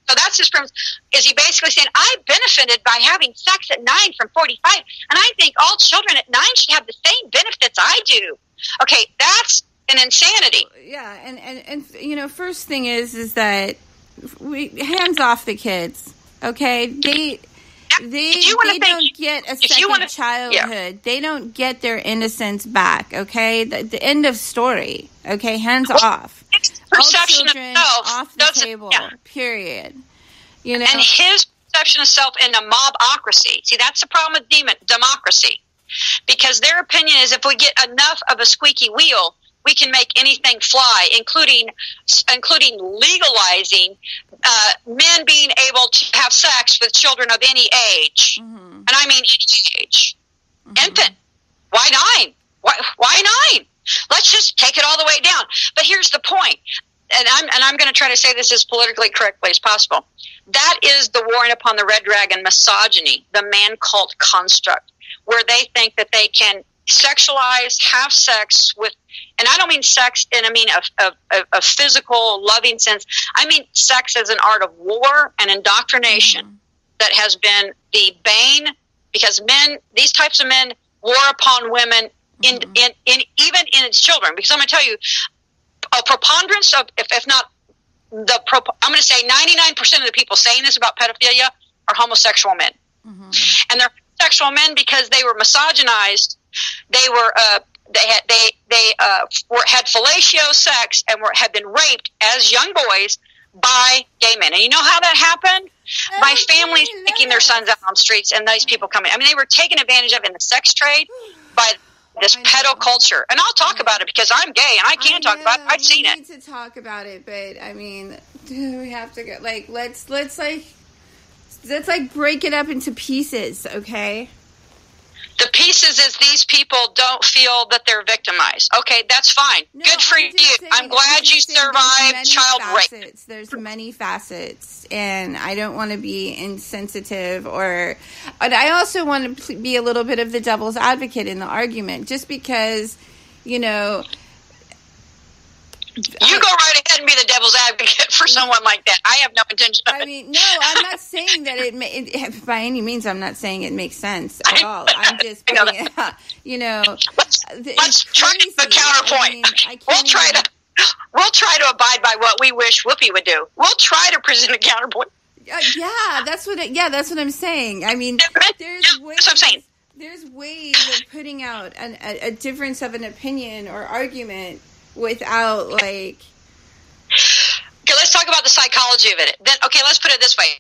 so that's his premise. Is he basically saying, I benefited by having sex at 9 from 45, and I think all children at 9 should have the same benefits I do. Okay, that's an insanity. Yeah, and first thing is that hands off the kids, okay? They don't get a second childhood. Yeah. They don't get their innocence back, okay? The end of story, okay? Hands off. All children off the table, period. And his perception of self in a mobocracy. See, that's the problem with democracy. Because their opinion is if we get enough of a squeaky wheel, we can make anything fly, including legalizing men being able to have sex with children of any age. Mm-hmm. And I mean any age. Mm-hmm. Infant. Why 9? Why 9? Let's just take it all the way down. But here's the point. And I'm going to try to say this as politically correctly as possible. That is the warring upon the red dragon misogyny, the man cult construct, where they think that they can sexualize, have sex with, and I don't mean sex in a physical, loving sense. I mean sex as an art of war and indoctrination that has been the bane because these types of men war upon women in even in its children. Because I'm going to tell you, a preponderance of, if not I'm going to say 99% of the people saying this about pedophilia are homosexual men. And they're homosexual men because they were misogynized. They were had fellatio sex and had been raped as young boys by gay men. And you know how that happened? By families taking their sons out on the streets and these people coming. I mean, they were taken advantage of in the sex trade by this pedo culture. And I'll talk about it because I'm gay and I can talk about it. I've seen it. We need to talk about it, but I mean, we have to go, like, let's break it up into pieces, okay? The pieces is these people don't feel that they're victimized. Okay, that's fine. No, good for you. I'm glad you survived child rape. There's many facets, and I don't want to be insensitive, but I also want to be a little bit of the devil's advocate in the argument, just because, you know... You go right ahead and be the devil's advocate for someone like that. I have no intention of it. I mean, no, I'm not saying that by any means, I'm not saying it makes sense at all. I'm just putting it out, you know. Let's try the counterpoint. I mean, we'll try to abide by what we wish Whoopi would do. We'll try to present a counterpoint. That's what I'm saying. I mean, there's ways. That's what I'm saying. There's ways of putting out a difference of an opinion or argument without, like... Okay, let's talk about the psychology of it. Then, okay, let's put it this way.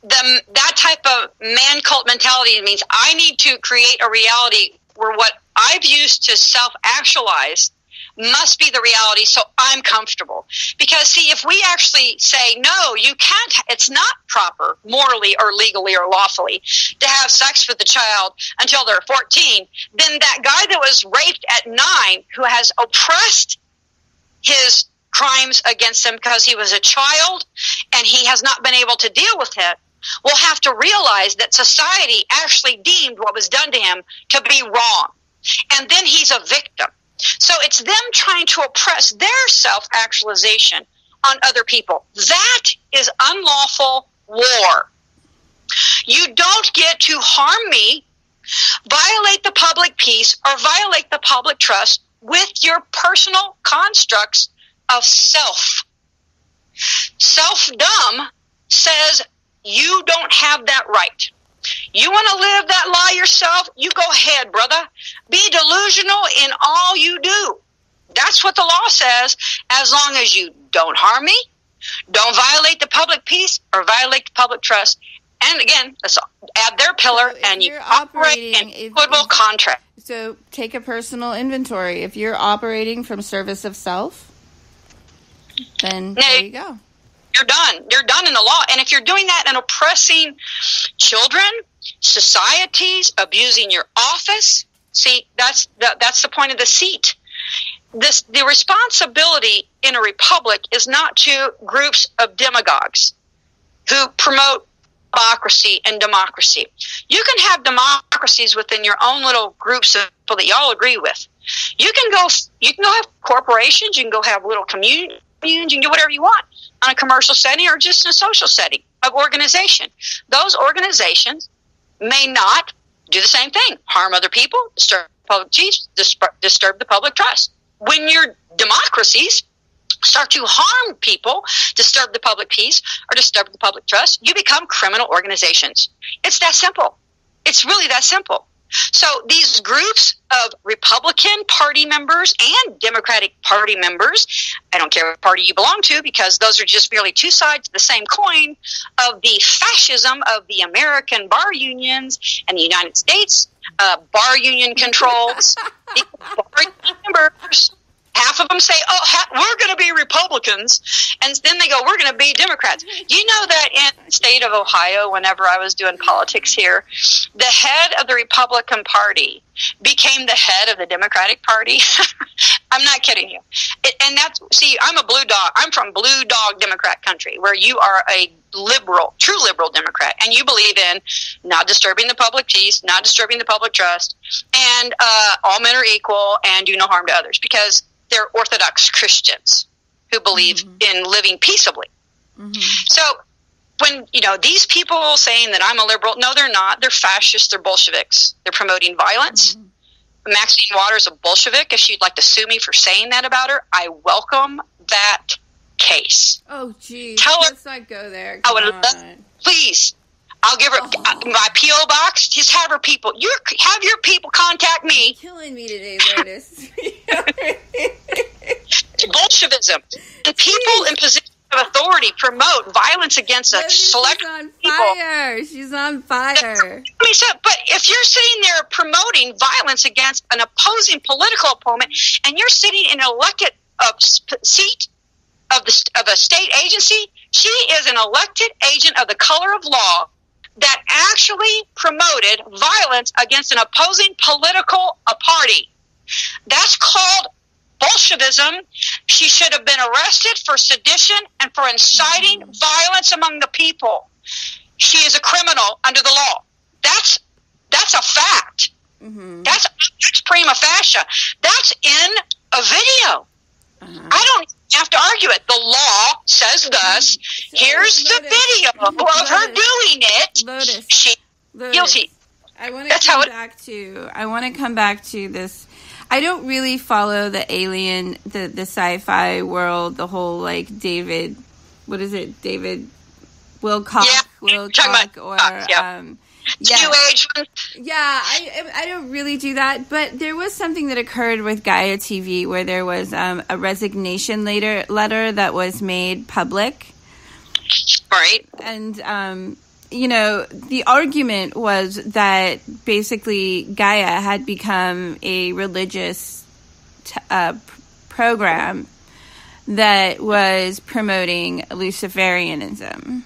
That type of man cult mentality means I need to create a reality where what I've used to self-actualize must be the reality, so I'm comfortable. Because, see, if we actually say, no, you can't, it's not proper, morally or legally or lawfully, to have sex with the child until they're 14, then that guy that was raped at 9, who has oppressed his crimes against him because he was a child and he has not been able to deal with it, will have to realize that society actually deemed what was done to him to be wrong. And then he's a victim. So it's them trying to oppress their self-actualization on other people. That is unlawful war. You don't get to harm me, violate the public peace, or violate the public trust with your personal constructs of self. Self-dumb says you don't have that right. You want to live that lie yourself? You go ahead, brother. Be delusional in all you do. That's what the law says, as long as you don't harm me, don't violate the public peace, or violate the public trust. And again, let's add their pillar, and you operate in equitable contract. So take a personal inventory. If you're operating from service of self, then there you go. You're done. You're done in the law. And if you're doing that and oppressing children, societies, abusing your office, see, that's the point of the seat. The responsibility in a republic is not to groups of demagogues who promote democracy. You can have democracies within your own little groups of people that y'all agree with. You can go have corporations, you can go have little communities, you can do whatever you want on a commercial setting or just in a social setting of organization. Those organizations may not do the same thing, harm other people, disturb public peace, disturb the public trust. When your democracies start to harm people, disturb the public peace, or disturb the public trust, you become criminal organizations. It's that simple. It's really that simple. So these groups of Republican Party members and Democratic Party members, I don't care what party you belong to, because those are just merely two sides of the same coin of the fascism of the American bar unions and the United States bar union controls. The bar members, half of them say, we're going to be Republicans, and then they go, we're going to be Democrats. You know that in the state of Ohio, whenever I was doing politics here, the head of the Republican Party became the head of the Democratic Party. I'm not kidding you. I'm a blue dog. I'm from blue dog Democrat country, where you are a liberal, true liberal Democrat, and you believe in not disturbing the public peace, not disturbing the public trust, and all men are equal and do no harm to others, because they're Orthodox Christians who believe in living peaceably. So when, these people saying that I'm a liberal, no, they're not. They're fascists. They're Bolsheviks. They're promoting violence. Mm-hmm. Maxine Waters, a Bolshevik. If she'd like to sue me for saying that about her, I welcome that case. Oh, geez. Tell her. Let's not go there. Please. I'll give her my P.O. box. Just have her people. Have your people contact me. You're killing me today, Lotus. Bolshevism. The people in position of authority promote violence against a select people. She's on fire. But if you're sitting there promoting violence against an opposing political opponent, and you're sitting in an elected seat of a state agency, she is an elected agent of the color of law that actually promoted violence against an opposing political party. That's called Bolshevism. She should have been arrested for sedition and for inciting violence among the people. She is a criminal under the law. That's a fact. Mm-hmm. That's prima facie. That's in a video. Uh-huh. I don't have to argue it. The law says thus. Here's the video of her doing it. Lotus. She's guilty. I want to come back to this. I don't really follow the alien, the sci-fi world, the whole David, what is it? David Wilcock, New Age. Yeah, I don't really do that, but there was something that occurred with Gaia TV where there was a resignation letter that was made public. Right. And, the argument was that basically Gaia had become a religious program that was promoting Luciferianism.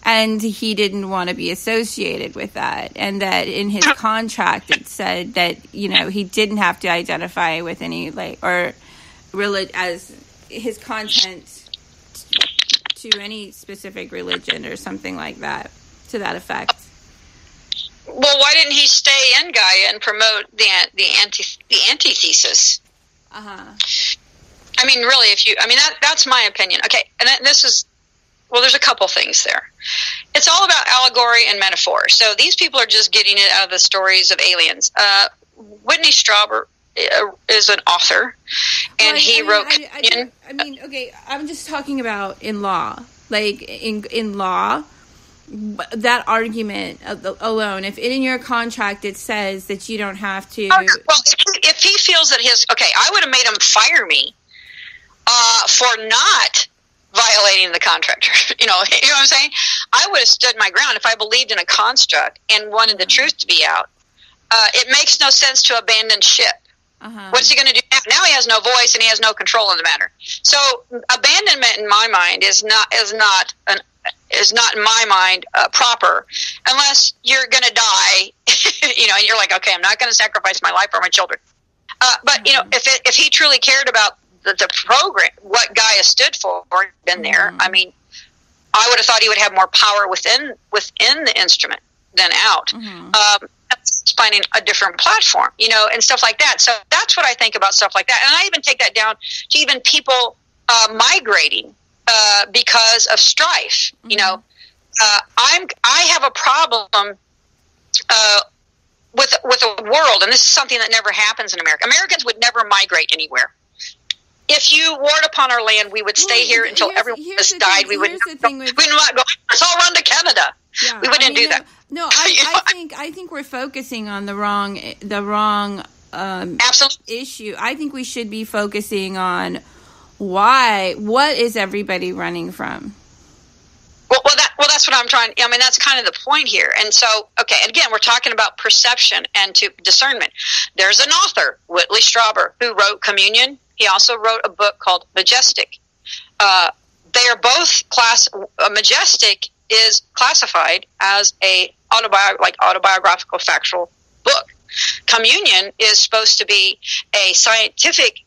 And he didn't want to be associated with that. And that in his contract it said that, he didn't have to identify with any, as his content to any specific religion or something like that, to that effect. Well, why didn't he stay in Gaia and promote the antithesis? Uh-huh. I mean, really, that's my opinion. Okay, and this is, there's a couple things there. It's all about allegory and metaphor. So these people are just getting it out of the stories of aliens. Whitney Strauber is an author, and he wrote. I'm just talking about in law. In law, that argument alone. If in your contract it says that you don't have to. Well, if he feels that I would have made him fire me for not violating the contract. You know what I'm saying? I would have stood my ground if I believed in a construct and wanted the truth to be out. It makes no sense to abandon ship. Uh-huh. What's he going to do now? Now he has no voice and he has no control in the matter. So abandonment, in my mind, is not in my mind proper, unless you're going to die. And you're like, okay, I'm not going to sacrifice my life for my children. But if he truly cared about the program, what Gaia stood for, been there. I mean, I would have thought he would have more power within the instrument than out. Finding a different platform, and stuff like that. So that's what I think about stuff like that. And I even take that down to even people migrating because of strife. I have a problem with the world, and this is something that never happens in America. Americans would never migrate anywhere. If you warred upon our land, we would stay here until everyone has died. We would not go. Let's all run to Canada. Yeah, we wouldn't do that. No, I think we're focusing on the wrong issue. I think we should be focusing on what is everybody running from? Well, that's what I'm trying. I mean, that's kind of the point here. And so, okay, again, we're talking about perception and discernment. There's an author, Whitley Strauber, who wrote Communion. He also wrote a book called Majestic. They are both Majestic is classified as a autobiographical factual book. Communion is supposed to be a scientific,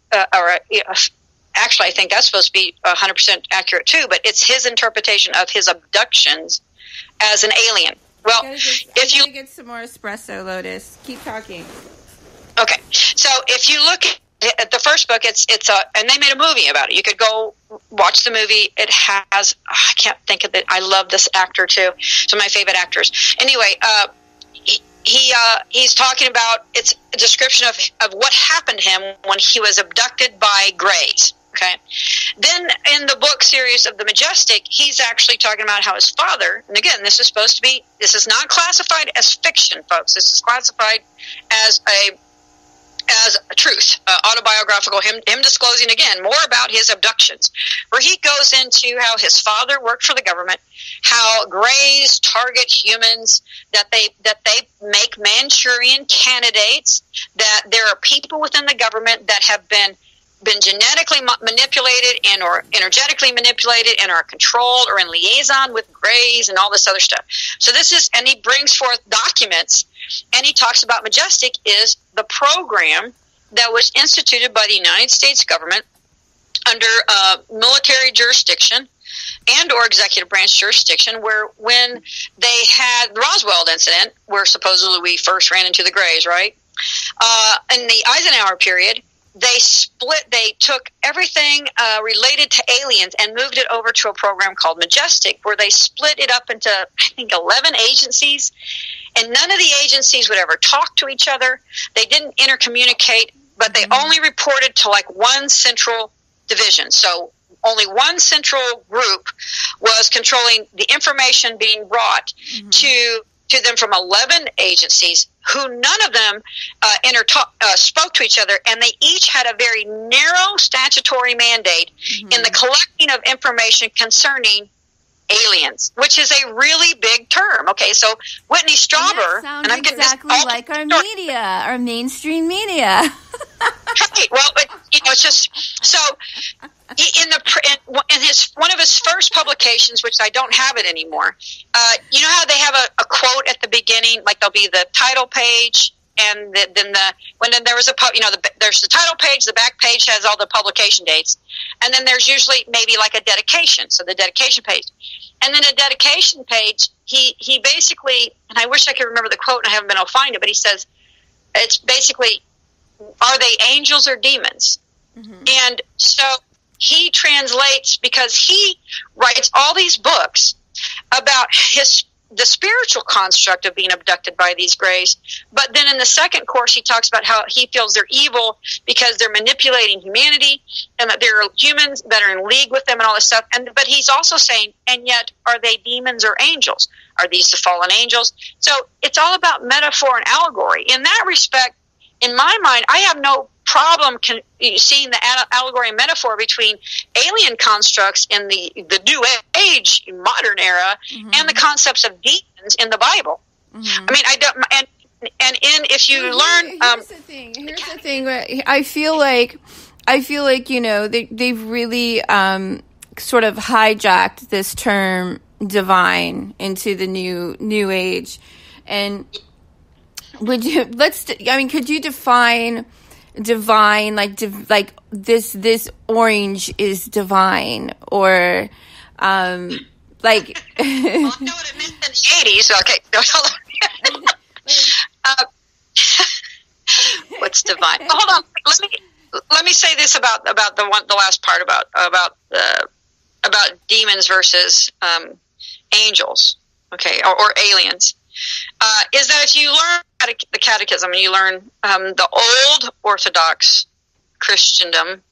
actually I think that's supposed to be 100% accurate too, but it's his interpretation of his abductions as an alien. Well, if you get some more espresso, Lotus, keep talking. Okay, so if you look at the first book, and they made a movie about it. You could go watch the movie. It has, I can't think of it. I love this actor too. Some of my favorite actors. Anyway, he's talking about, it's a description of what happened to him when he was abducted by Greys. Okay. Then in the book series of The Majestic, he's actually talking about how his father, and again, this is not classified as fiction, folks. This is classified as a truth, autobiographical, him disclosing again more about his abductions, where he goes into how his father worked for the government, how Greys target humans, that they make Manchurian candidates, that there are people within the government that have been genetically manipulated and or energetically manipulated and are controlled or in liaison with Greys and all this other stuff. So and he brings forth documents, and he talks about Majestic is the program that was instituted by the United States government under military jurisdiction and or executive branch jurisdiction, where when they had the Roswell incident, where supposedly we first ran into the Greys, right? In the Eisenhower period, they took everything related to aliens and moved it over to a program called Majestic, where they split it up into, I think, 11 agencies, and none of the agencies would ever talk to each other. They didn't intercommunicate, but they only reported to like one central division. So only one central group was controlling the information being brought to them from 11 agencies, who none of them spoke to each other, and they each had a very narrow statutory mandate in the collecting of information concerning aliens, which is a really big term. Okay, so Whitney Strauber, and I'm exactly like our media, our mainstream media. Right. Well, it's just so. In one of his first publications, which I don't have it anymore, you know how they have a quote at the beginning, like there'll be the title page, and then there was there's the title page, the back page has all the publication dates, and then there's usually maybe like a dedication, so the dedication page, and then a dedication page, he basically, and I wish I could remember the quote, and I haven't been able to find it, but he says it's basically, are they angels or demons? And so he translates, because he writes all these books about the spiritual construct of being abducted by these Greys. But then in the second course, he talks about how he feels they're evil because they're manipulating humanity, and that there are humans that are in league with them and all this stuff. But he's also saying, and yet, are they demons or angels? Are these the fallen angels? So it's all about metaphor and allegory. In that respect, in my mind, I have no problem seeing the allegory and metaphor between alien constructs in the New Age, modern era, and the concepts of demons in the Bible. I mean, I don't, and if you learn, here's the thing. I feel like they've really sort of hijacked this term divine into the new age, and could you define divine, like this orange is divine, or like well, I know what it meant in the 80s. Okay. What's divine? Hold on. Let me say this about the last part about demons versus angels, okay, or aliens. Is that if you learn the Catechism and you learn the old Orthodox Christendom,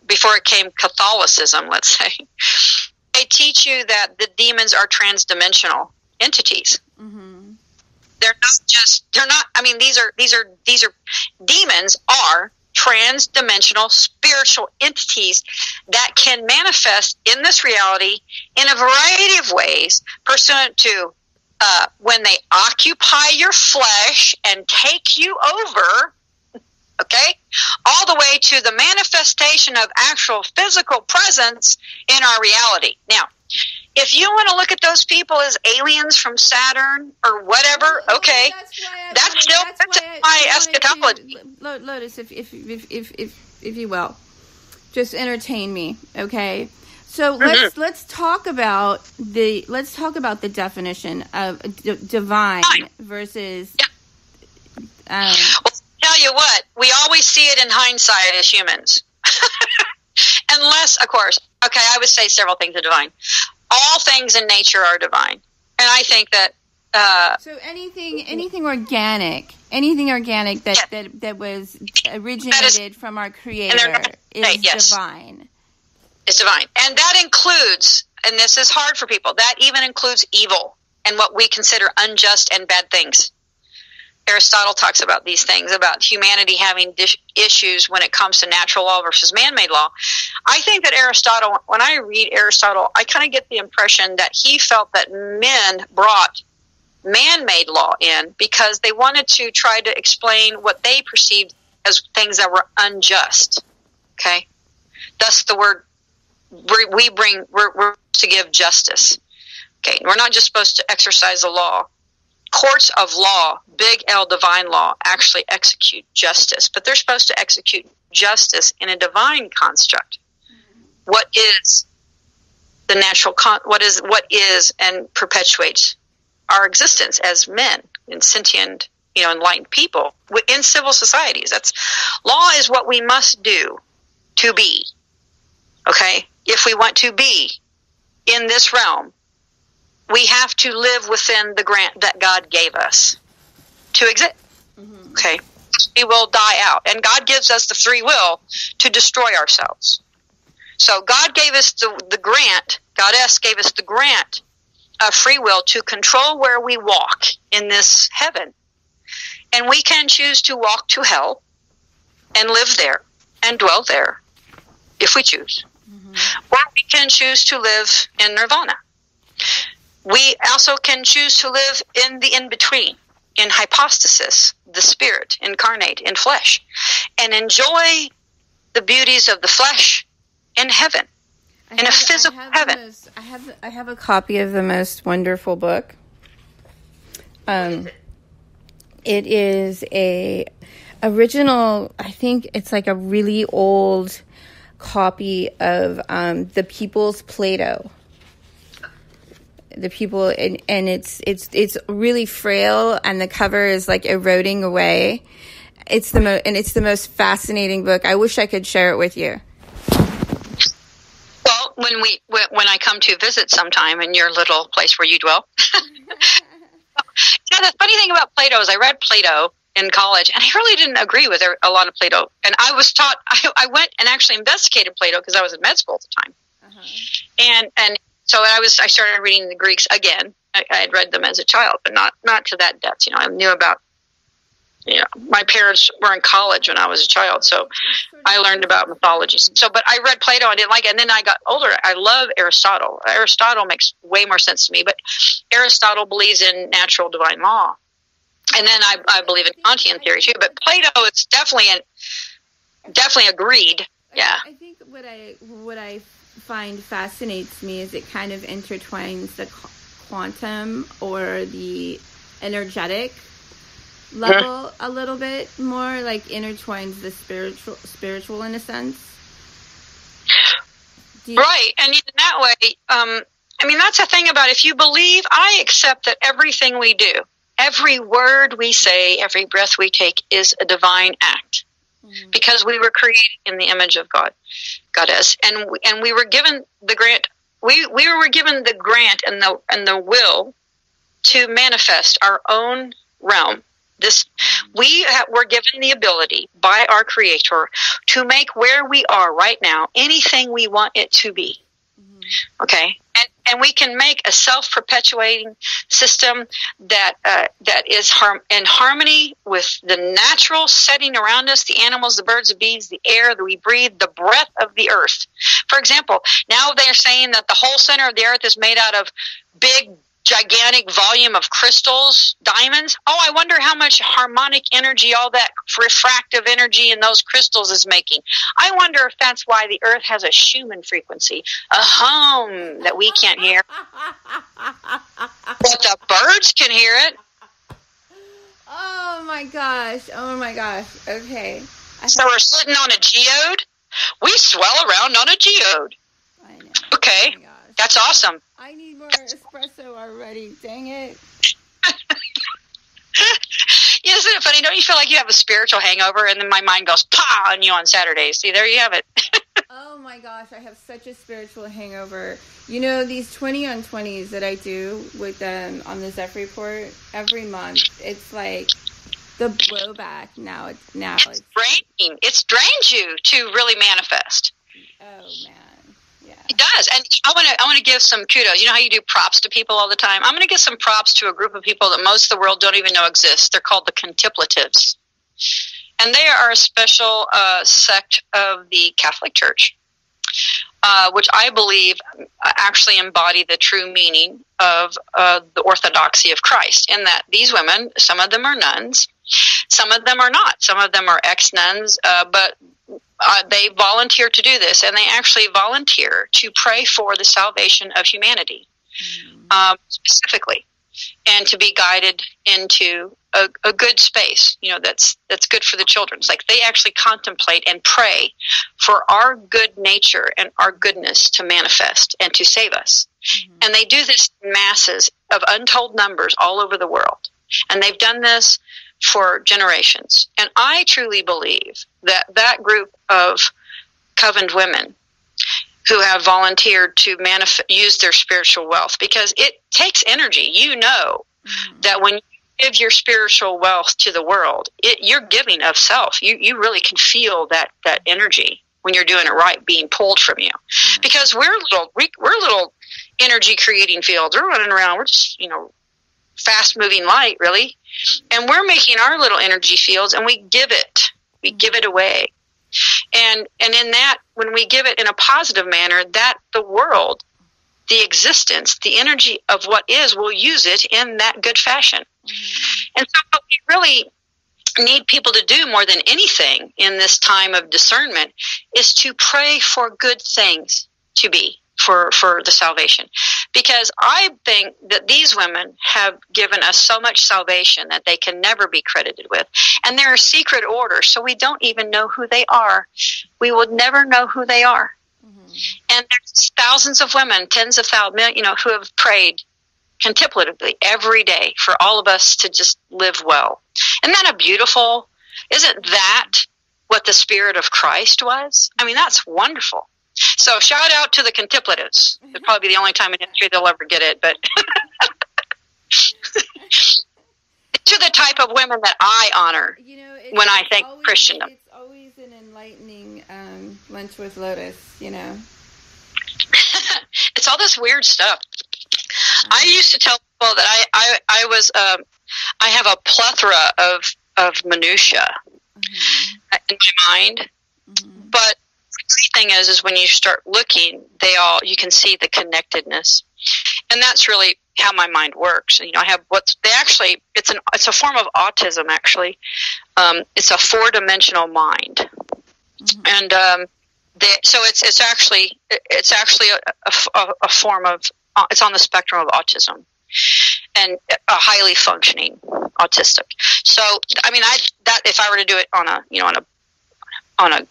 before it came Catholicism, let's say, they teach you that the demons are transdimensional entities. These are demons are transdimensional spiritual entities that can manifest in this reality in a variety of ways, pursuant to when they occupy your flesh and take you over, okay, all the way to the manifestation of actual physical presence in our reality. Now, if you want to look at those people as aliens from Saturn or whatever, okay, that's still my eschatology. Lotus, if you will, just entertain me, okay? So let's talk about the definition of divine versus. Well, tell tell you what, we always see it in hindsight as humans. Unless, of course, okay, I would say several things are divine. All things in nature are divine. And I think that... so anything organic that was originated from our Creator is divine. It's divine. And that includes, and this is hard for people, that even includes evil and what we consider unjust and bad things. Aristotle talks about these things, about humanity having issues when it comes to natural law versus man-made law. I think that Aristotle, when I read Aristotle, I kind of get the impression that he felt that men brought man-made law in because they wanted to try to explain what they perceived as things that were unjust. Okay? Thus the word we're to give justice. Okay? We're not just supposed to exercise the law. Courts of law, big L, divine law, actually execute justice, but they're supposed to execute justice in a divine construct. What is the natural? What is and perpetuates our existence as men and sentient, enlightened people in civil societies? That's law is what we must do to be. Okay, if we want to be in this realm, we have to live within the grant that God gave us to exist. Mm-hmm. Okay. We will die out. And God gives us the free will to destroy ourselves. So God gave us the grant, Goddess gave us the grant of free will to control where we walk in this heaven. And we can choose to walk to hell and live there and dwell there if we choose. Mm-hmm. Or we can choose to live in nirvana. We also can choose to live in the in-between, in hypostasis, the spirit incarnate in flesh, and enjoy the beauties of the flesh in heaven, in a physical heaven. I have a copy of the most wonderful book. It is a original, I think it's like a really old copy of The People's Plato. The people and it's really frail, and the cover is like eroding away. It's the most fascinating book. I wish I could share it with you. Well, when I come to visit sometime in your little place where you dwell. The funny thing about Plato is I read Plato in college, and I really didn't agree with a lot of Plato. And I was taught. I went and actually investigated Plato because I was in med school at the time, and. So I started reading the Greeks again. I had read them as a child, but not to that depth. I knew about, my parents were in college when I was a child, so I learned about mythology. But I read Plato and didn't like it. And then I got older. I love Aristotle. Aristotle makes way more sense to me, but Aristotle believes in natural divine law. And then I believe in Kantian theory too, but Plato is definitely agreed. Yeah. I think what I find fascinates me is it kind of intertwines the quantum or the energetic level a little bit more, like intertwines the spiritual in a sense. Right, and in that way, that's the thing about if you believe, I accept that everything we do, every word we say, every breath we take is a divine act. Mm-hmm. Because we were created in the image of God, Goddess, and we were given the grant. We were given the grant and the will to manifest our own realm. We were given the ability by our Creator to make where we are right now anything we want it to be. Mm-hmm. Okay. And we can make a self-perpetuating system that is in harmony with the natural setting around us, the animals, the birds, the bees, the air that we breathe, the breath of the earth. For example, now they're saying that the whole center of the earth is made out of big, gigantic volume of crystals, diamonds. Oh, I wonder how much harmonic energy, all that refractive energy in those crystals is making. I wonder if that's why the earth has a Schumann frequency, a hum that we can't hear. But the birds can hear it. Oh my gosh. Okay. So we're sitting on a geode. We swell around on a geode. I know. Okay. Oh, that's awesome. I need more espresso already. Dang it. Yeah, Isn't it funny? Don't you feel like you have a spiritual hangover? And then my mind goes, "Pah!" on you on Saturdays. See, there you have it. Oh my gosh, I have such a spiritual hangover. You know, these 20 on 20s that I do with them on the Zeph Report every month, it's like the blowback now. It's draining. It's drained you to really manifest. Oh man. Yeah. It does. And I want to give some kudos. You know how you do props to people all the time? I'm going to give some props to a group of people that most of the world don't even know exist. They're called the contemplatives. And they are a special sect of the Catholic Church, which I believe actually embody the true meaning of the orthodoxy of Christ, in that these women, some of them are nuns, some of them are not. Some of them are ex-nuns, but they volunteer to do this, and they actually volunteer to pray for the salvation of humanity, specifically, and to be guided into a good space, you know, that's good for the children. It's like they actually contemplate and pray for our good nature and our goodness to manifest and to save us. Mm-hmm. And they do this in masses of untold numbers all over the world. And they've done this for generations. And I truly believe that that group of covened women who have volunteered to use their spiritual wealth, because it takes energy. You know that when you give your spiritual wealth to the world, you're giving of self. You really can feel that energy when you're doing it right being pulled from you. Mm-hmm. Because we're little energy creating fields. We're running around. We're just, fast moving light, really. And we're making our little energy fields, and we give it away. And in that, when we give it in a positive manner, that the world, the existence, the energy of what is, will use it in that good fashion. Mm-hmm. And so what we really need people to do more than anything in this time of discernment is to pray for good things to be for the salvation. Because I think that these women have given us so much salvation that they can never be credited with. And they're a secret order, so we don't even know who they are. We would never know who they are. Mm-hmm. And there's thousands of women, tens of thousands, who have prayed contemplatively every day for all of us to just live well. Isn't that isn't that what the Spirit of Christ was? I mean, that's wonderful. So shout out to the contemplatives. It'll probably be the only time in history they'll ever get it, but these are the type of women that I honor when I think Christendom. It's always an enlightening lunch with Lotus, It's all this weird stuff. I used to tell people that I have a plethora of minutia in my mind, but the thing is when you start looking, you can see the connectedness, and that's really how my mind works. I have it's a form of autism, actually. It's a 4-dimensional mind, and so it's actually a form of it's on the spectrum of autism, and a highly functioning autistic. So I mean, if I were to do it on a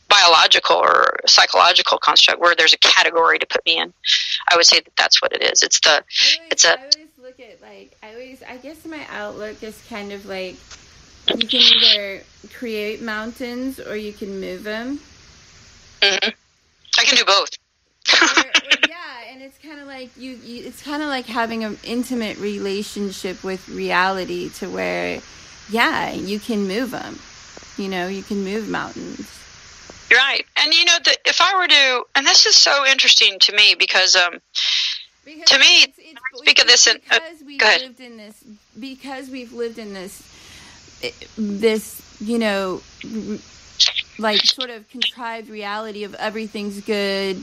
biological or psychological construct where there's a category to put me in, I would say that that's what it is. I always look at I guess my outlook is kind of like you can either create mountains or you can move them. Mm-hmm. I can do both. Yeah, and it's kind of like it's kind of like having an intimate relationship with reality, to where, yeah, you can move them. You can move mountains. Right. And if I were to, and this is so interesting to me because to me, speak of this, and go ahead. Because we've lived in this, like sort of contrived reality of everything's good,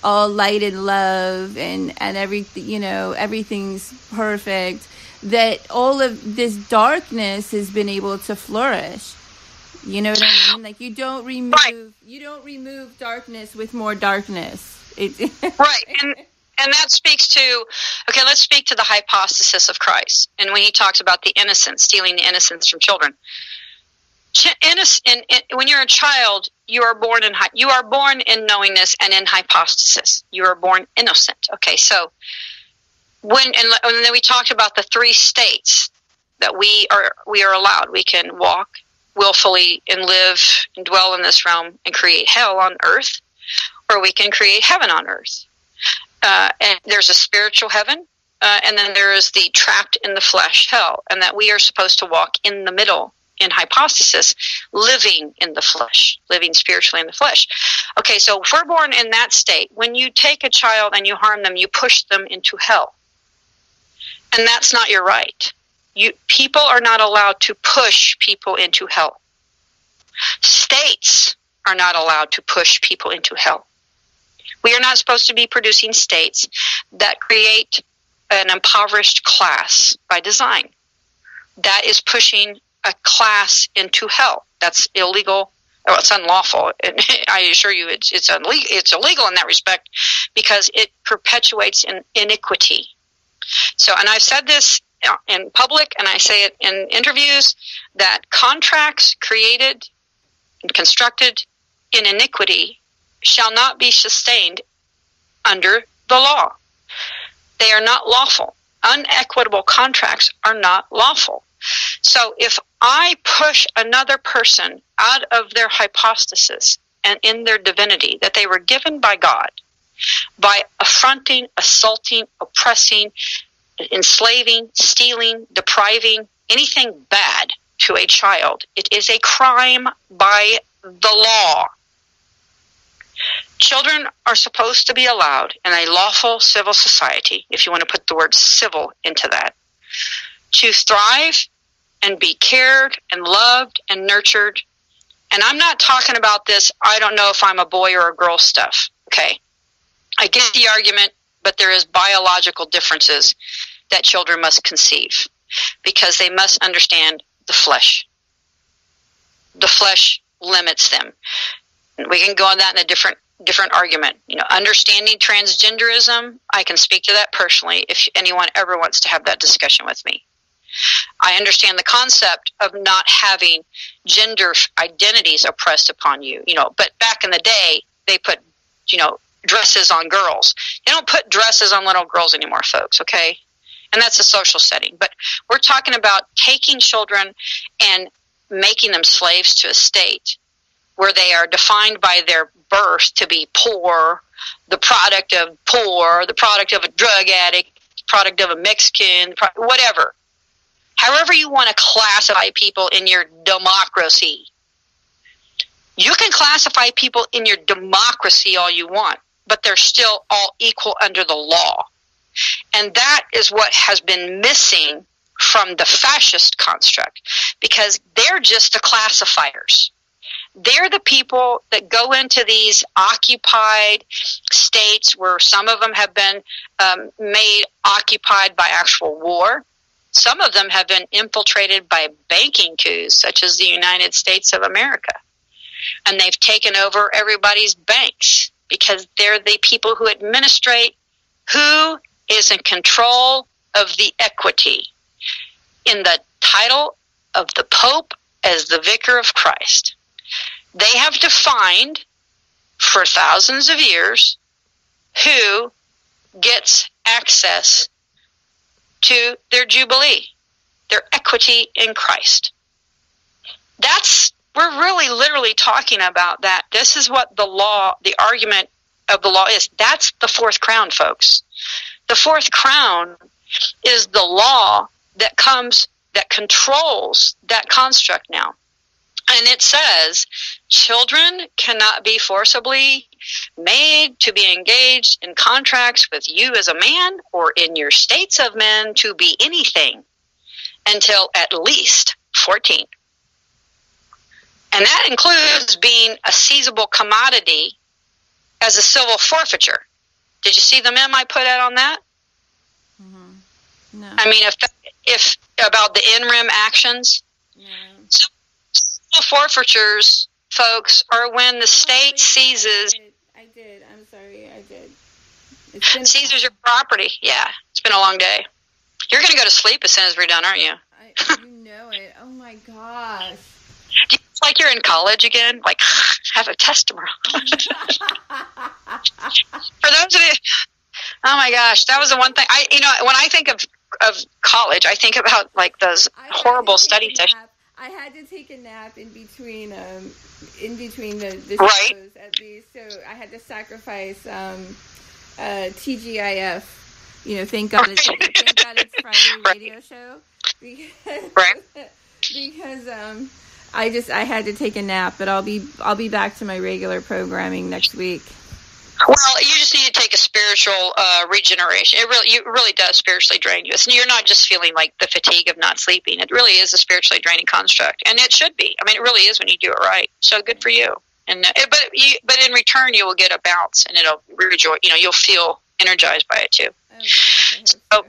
all light and love, and everything, everything's perfect, that all of this darkness has been able to flourish. You know what I mean? Like you don't remove darkness with more darkness. Right. And that speaks to, let's speak to the hypostasis of Christ. And when he talks about the innocence, stealing the innocence from children. When you're a child, you are born in knowingness and in hypostasis. You are born innocent. Okay, so and then we talked about the 3 states that we are allowed. We can walk willfully and live and dwell in this realm and create hell on earth, or we can create heaven on earth. And there's a spiritual heaven, and then there is the trapped in the flesh hell, and that we are supposed to walk in the middle in hypostasis, living in the flesh, living spiritually in the flesh. Okay, so if we're born in that state, when you take a child and you harm them, you push them into hell. And that's not your right. People are not allowed to push people into hell. States are not allowed to push people into hell. We are not supposed to be producing states that create an impoverished class by design. That is pushing a class into hell. That's illegal. Oh, it's unlawful. And I assure you it's illegal in that respect, because it perpetuates an iniquity. So, and I've said this in public, and I say it in interviews, that contracts created and constructed in iniquity shall not be sustained under the law. They are not lawful. Unequitable contracts are not lawful. So if I push another person out of their hypostasis and in their divinity that they were given by God, by affronting, assaulting, oppressing, enslaving, stealing, depriving, anything bad to a child, it is a crime by the law. Children are supposed to be allowed in a lawful civil society, if you want to put the word civil into that, to thrive and be cared and loved and nurtured. And I'm not talking about this, I don't know if I'm a boy or a girl stuff, okay? I get the argument, but there is biological differences that children must conceive, because they must understand the flesh. The flesh limits them. We can go on that in a different argument. Understanding transgenderism, I can speak to that personally if anyone ever wants to have that discussion with me. I understand the concept of not having gender identities oppressed upon you, but back in the day, they put, dresses on girls. They don't put dresses on little girls anymore, folks, okay? And that's a social setting. But we're talking about taking children and making them slaves to a state where they are defined by their birth to be poor, the product of a drug addict, product of a Mexican, whatever. However you want to classify people in your democracy. You can classify people in your democracy all you want, but they're still all equal under the law. And that is what has been missing from the fascist construct, because they're just the classifiers. They're the people that go into these occupied states where some of them have been made occupied by actual war. Some of them have been infiltrated by banking coups, such as the United States of America. And they've taken over everybody's banks because they're the people who administrate who is in control of the equity in the title of the Pope as the Vicar of Christ. They have defined for thousands of years who gets access to their jubilee, their equity in Christ. We're really literally talking about that. This is what the argument of the law is. That's the fourth crown, folks. The fourth crown is the law that controls that construct now. And it says children cannot be forcibly made to be engaged in contracts with you as a man or in your states of men to be anything until at least 14. And that includes being a seizable commodity as a civil forfeiture. Did you see the meme I put out on that? Mm-hmm. No. I mean, if about the in-rem actions, civil forfeitures, folks, are when the state seizes. I did. I'm sorry. I did. Seizes your property. Yeah, it's been a long day. You're going to go to sleep as soon as we're done, aren't you? You know it. Oh my gosh. Do you feel like you're in college again? Like, have a test tomorrow. For those of you, oh my gosh, that was the one thing. When I think of of college, I think about like those horrible study sessions. I had to take a nap in between the Right. shows, at least. So I had to sacrifice TGIF. Thank God it's Friday radio show because I had to take a nap, but I'll be back to my regular programming next week. Well, you just need to take a spiritual regeneration. It really does spiritually drain you. You're not just feeling like the fatigue of not sleeping. It really is a spiritually draining construct, and it should be. I mean, it really is when you do it right. So good for you. And but in return, you will get a bounce, and it'll rejoice. You'll feel energized by it too. But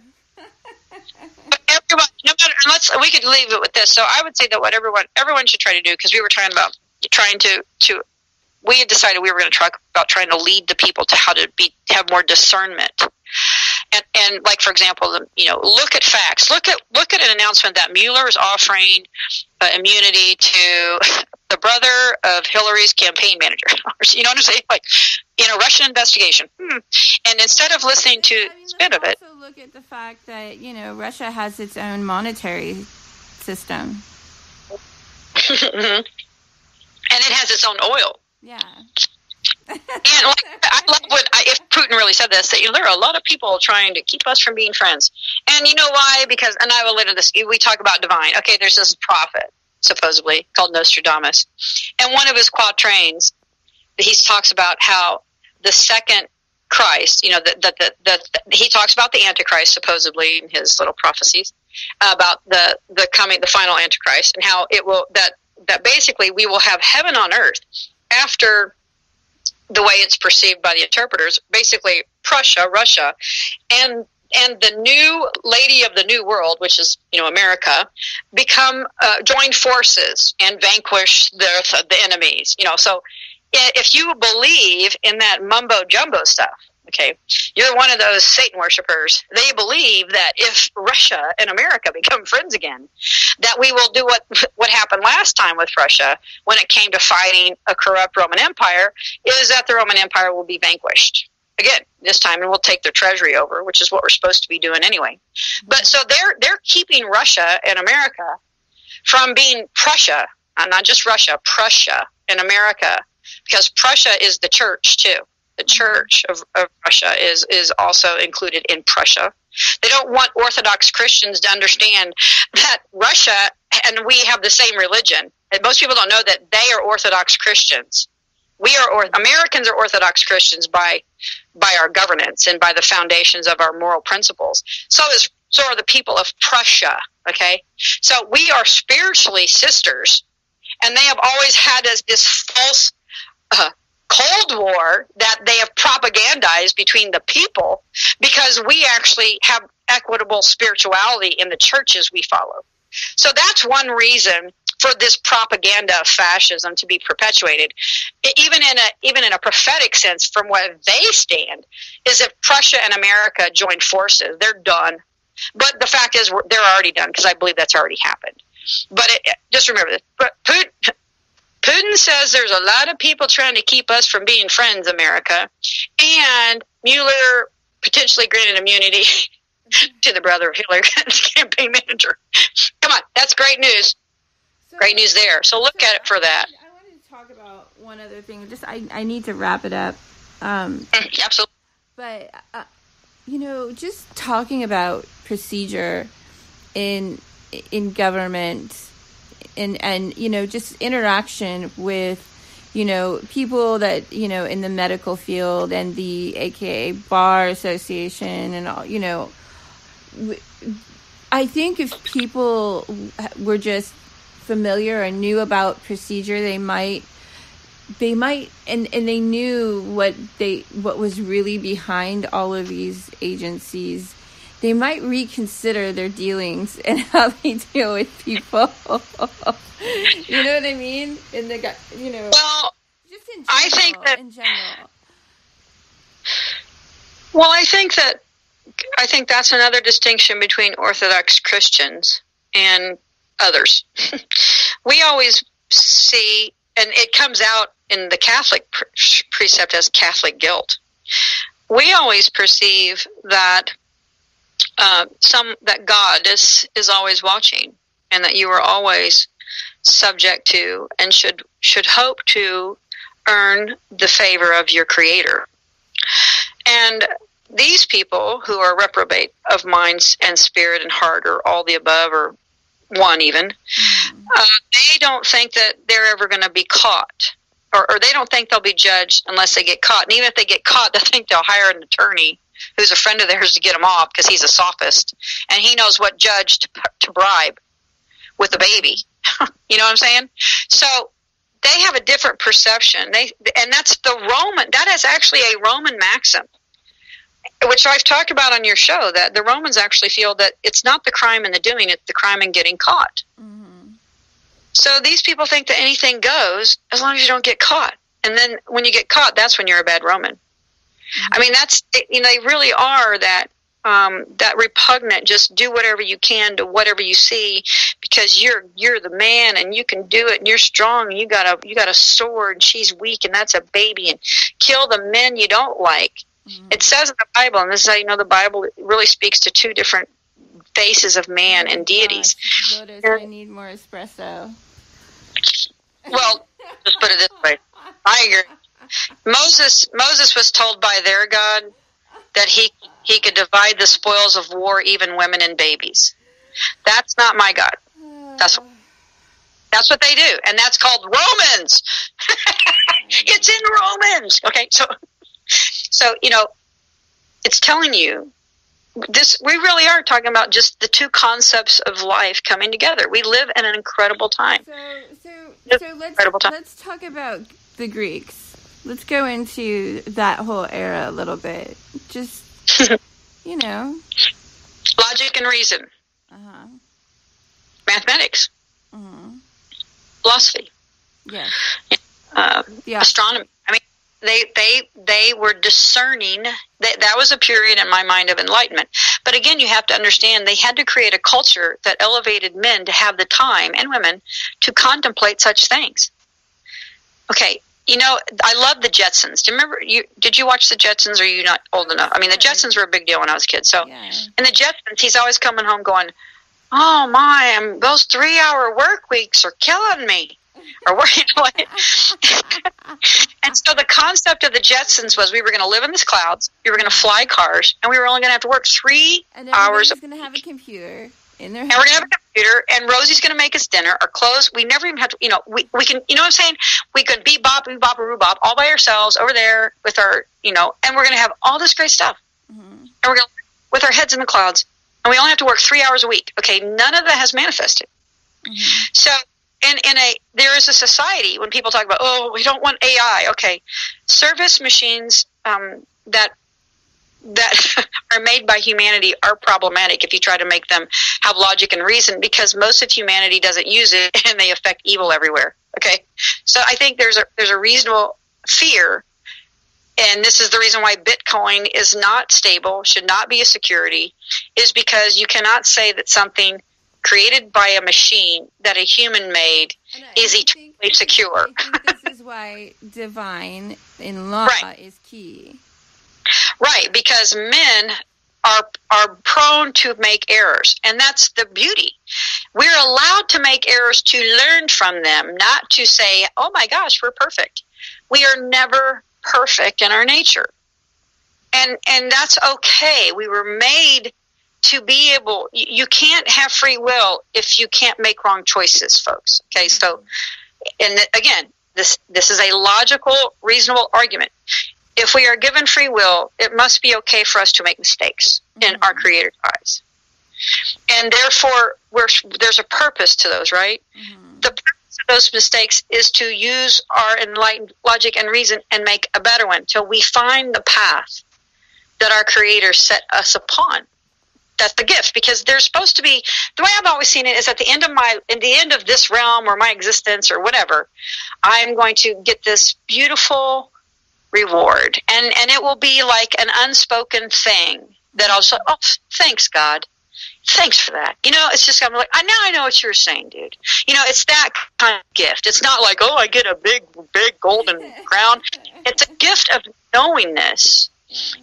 everyone, no matter, we could leave it with this. So I would say that what everyone should try to do, because we were trying to we had decided we were going to talk about trying to lead the people to how to have more discernment. And like, for example, look at facts. Look at an announcement that Mueller is offering immunity to the brother of Hillary's campaign manager. You know what I'm saying? Like, Russian investigation. And instead of listening to spin of it. Also look at the fact that, Russia has its own monetary system. And it has its own oil. Yeah. And I love if Putin really said this, that there are a lot of people trying to keep us from being friends. And you know why? Because, and I will later this, we talk about divine. Okay, there's this prophet, supposedly, called Nostradamus. And one of his quatrains, he talks about how the second Christ, he talks about the Antichrist, supposedly, in his little prophecies, about the final Antichrist, and how it will, that basically we will have heaven on earth after the way it's perceived by the interpreters, basically Russia, and the new lady of the new world, which is America, join forces and vanquish the enemies. So if you believe in that mumbo jumbo stuff, okay, you're one of those Satan worshipers. They believe that if Russia and America become friends again, that we will do what happened last time with Russia when it came to fighting a corrupt Roman Empire, is that the Roman Empire will be vanquished again this time, and we'll take their treasury over, which is what we're supposed to be doing anyway. But so they're keeping Russia and America from being Prussia, not just Russia, Prussia and America, because Prussia is the church too. The Church of Russia is also included in Prussia. They don't want Orthodox Christians to understand that Russia and we have the same religion. And most people don't know that they are Orthodox Christians. Americans are Orthodox Christians by our governance and by the foundations of our moral principles. So are the people of Prussia. Okay, so we are spiritually sisters, and they have always had this false Cold War that they have propagandized between the people, because we actually have equitable spirituality in the churches we follow. So that's one reason for this propaganda of fascism to be perpetuated, even in a prophetic sense, from where they stand, is if Prussia and America join forces, they're done. But the fact is, they're already done, because I believe that's already happened. But just remember this. But Putin says there's a lot of people trying to keep us from being friends, America, and Mueller potentially granted immunity to the brother of Hillary's campaign manager. Come on, that's great news. Great news there. So look at it for that. I wanted to talk about one other thing. I need to wrap it up. Absolutely. But just talking about procedure in government. And just interaction with, people that, in the medical field and the AKA Bar Association and all, I think if people were just familiar and knew about procedure, they might, and they knew what was really behind all of these agencies, they might reconsider their dealings and how they deal with people. You know what I mean? Well, just in general, I think that in general. Well, I think that's another distinction between Orthodox Christians and others. We always see, and it comes out in the Catholic precept as Catholic guilt. We always perceive that that God is always watching, and that you are always subject to and should hope to earn the favor of your Creator. And these people who are reprobate of minds and spirit and heart, or all the above, or one even, they don't think that they're ever going to be caught, or they don't think they'll be judged unless they get caught. And even if they get caught, they think they'll hire an attorney who's a friend of theirs to get them off, because he's a sophist and he knows what judge to bribe with the baby. You know what I'm saying? So they have a different perception. And that's that is actually a Roman maxim, which I've talked about on your show, that the Romans actually feel that it's not the crime in the doing, it's the crime in getting caught. Mm-hmm. So these people think that anything goes as long as you don't get caught. And then when you get caught, that's when you're a bad Roman. Mm-hmm. I mean, they really are that repugnant, just do whatever you can to whatever you see, because you're the man and you can do it and you're strong and you got a sword and she's weak and that's a baby, and kill the men you don't like. Mm-hmm. It says in the Bible, and this is how you know the Bible really speaks to two different faces of man and deities. Lotus, I need more espresso. Well, just put it this way. I agree. Moses was told by their God that he could divide the spoils of war, even women and babies. That's not my God. That's what they do, and that's called Romans. It's in Romans. Okay, so it's telling you this. We really are talking about just the two concepts of life coming together. We live in an incredible time. So let's talk about the Greeks. Let's go into that whole era a little bit. Just, Logic and reason. Uh-huh. Mathematics. Uh-huh. Philosophy. Yes. Astronomy. I mean, they were discerning. That was a period in my mind of enlightenment. But again, you have to understand, they had to create a culture that elevated men to have the time, and women, to contemplate such things. Okay, I love the Jetsons. Do you remember? Did you watch the Jetsons? Or are you not old enough? I mean, the Jetsons were a big deal when I was a kid. So, yeah. In the Jetsons, he's always coming home going, "Oh my, those 3-hour work weeks are killing me." Or and so the concept of the Jetsons was we were going to live in the clouds, we were going to fly cars, and we were only going to have to work 3 hours. And going to have a computer in their house. And we're going to have a computer, and Rosie's going to make us dinner. Our clothes, we never even have to, we can, you know what I'm saying? We could be bop, all by ourselves over there with our, and we're going to have all this great stuff. Mm-hmm. And we're going to, with our heads in the clouds, and we only have to work 3 hours a week. Okay, none of that has manifested. Mm-hmm. So, there is a society when people talk about, oh, we don't want AI. Okay, service machines that are made by humanity are problematic if you try to make them have logic and reason, because most of humanity doesn't use it, and they affect evil everywhere. Okay, so I think there's a reasonable fear, and this is the reason why Bitcoin is not stable, should not be a security, is because you cannot say that something created by a machine that a human made is eternally secure. I think this is why divine in law is key. Right, because men are prone to make errors, and that's the beauty. We're allowed to make errors to learn from them, not to say, oh my gosh, we're perfect. We are never perfect in our nature. And that's okay. We were made to be able, you can't have free will if you can't make wrong choices, folks. Okay, so, and again, this is a logical, reasonable argument. If we are given free will, it must be okay for us to make mistakes in our Creator's eyes. And therefore, there's a purpose to those, right? Mm-hmm. The purpose of those mistakes is to use our enlightened logic and reason and make a better one till we find the path that our Creator set us upon. That's the gift, because there's supposed to be, the way I've always seen it is at the end of this realm or my existence or whatever, I'm going to get this beautiful reward, and it will be like an unspoken thing that I'll say, oh, thanks God, thanks for that. It's just, I'm like, now I know what you're saying, dude. It's that kind of gift. It's not like, oh, I get a big golden crown. It's a gift of knowingness.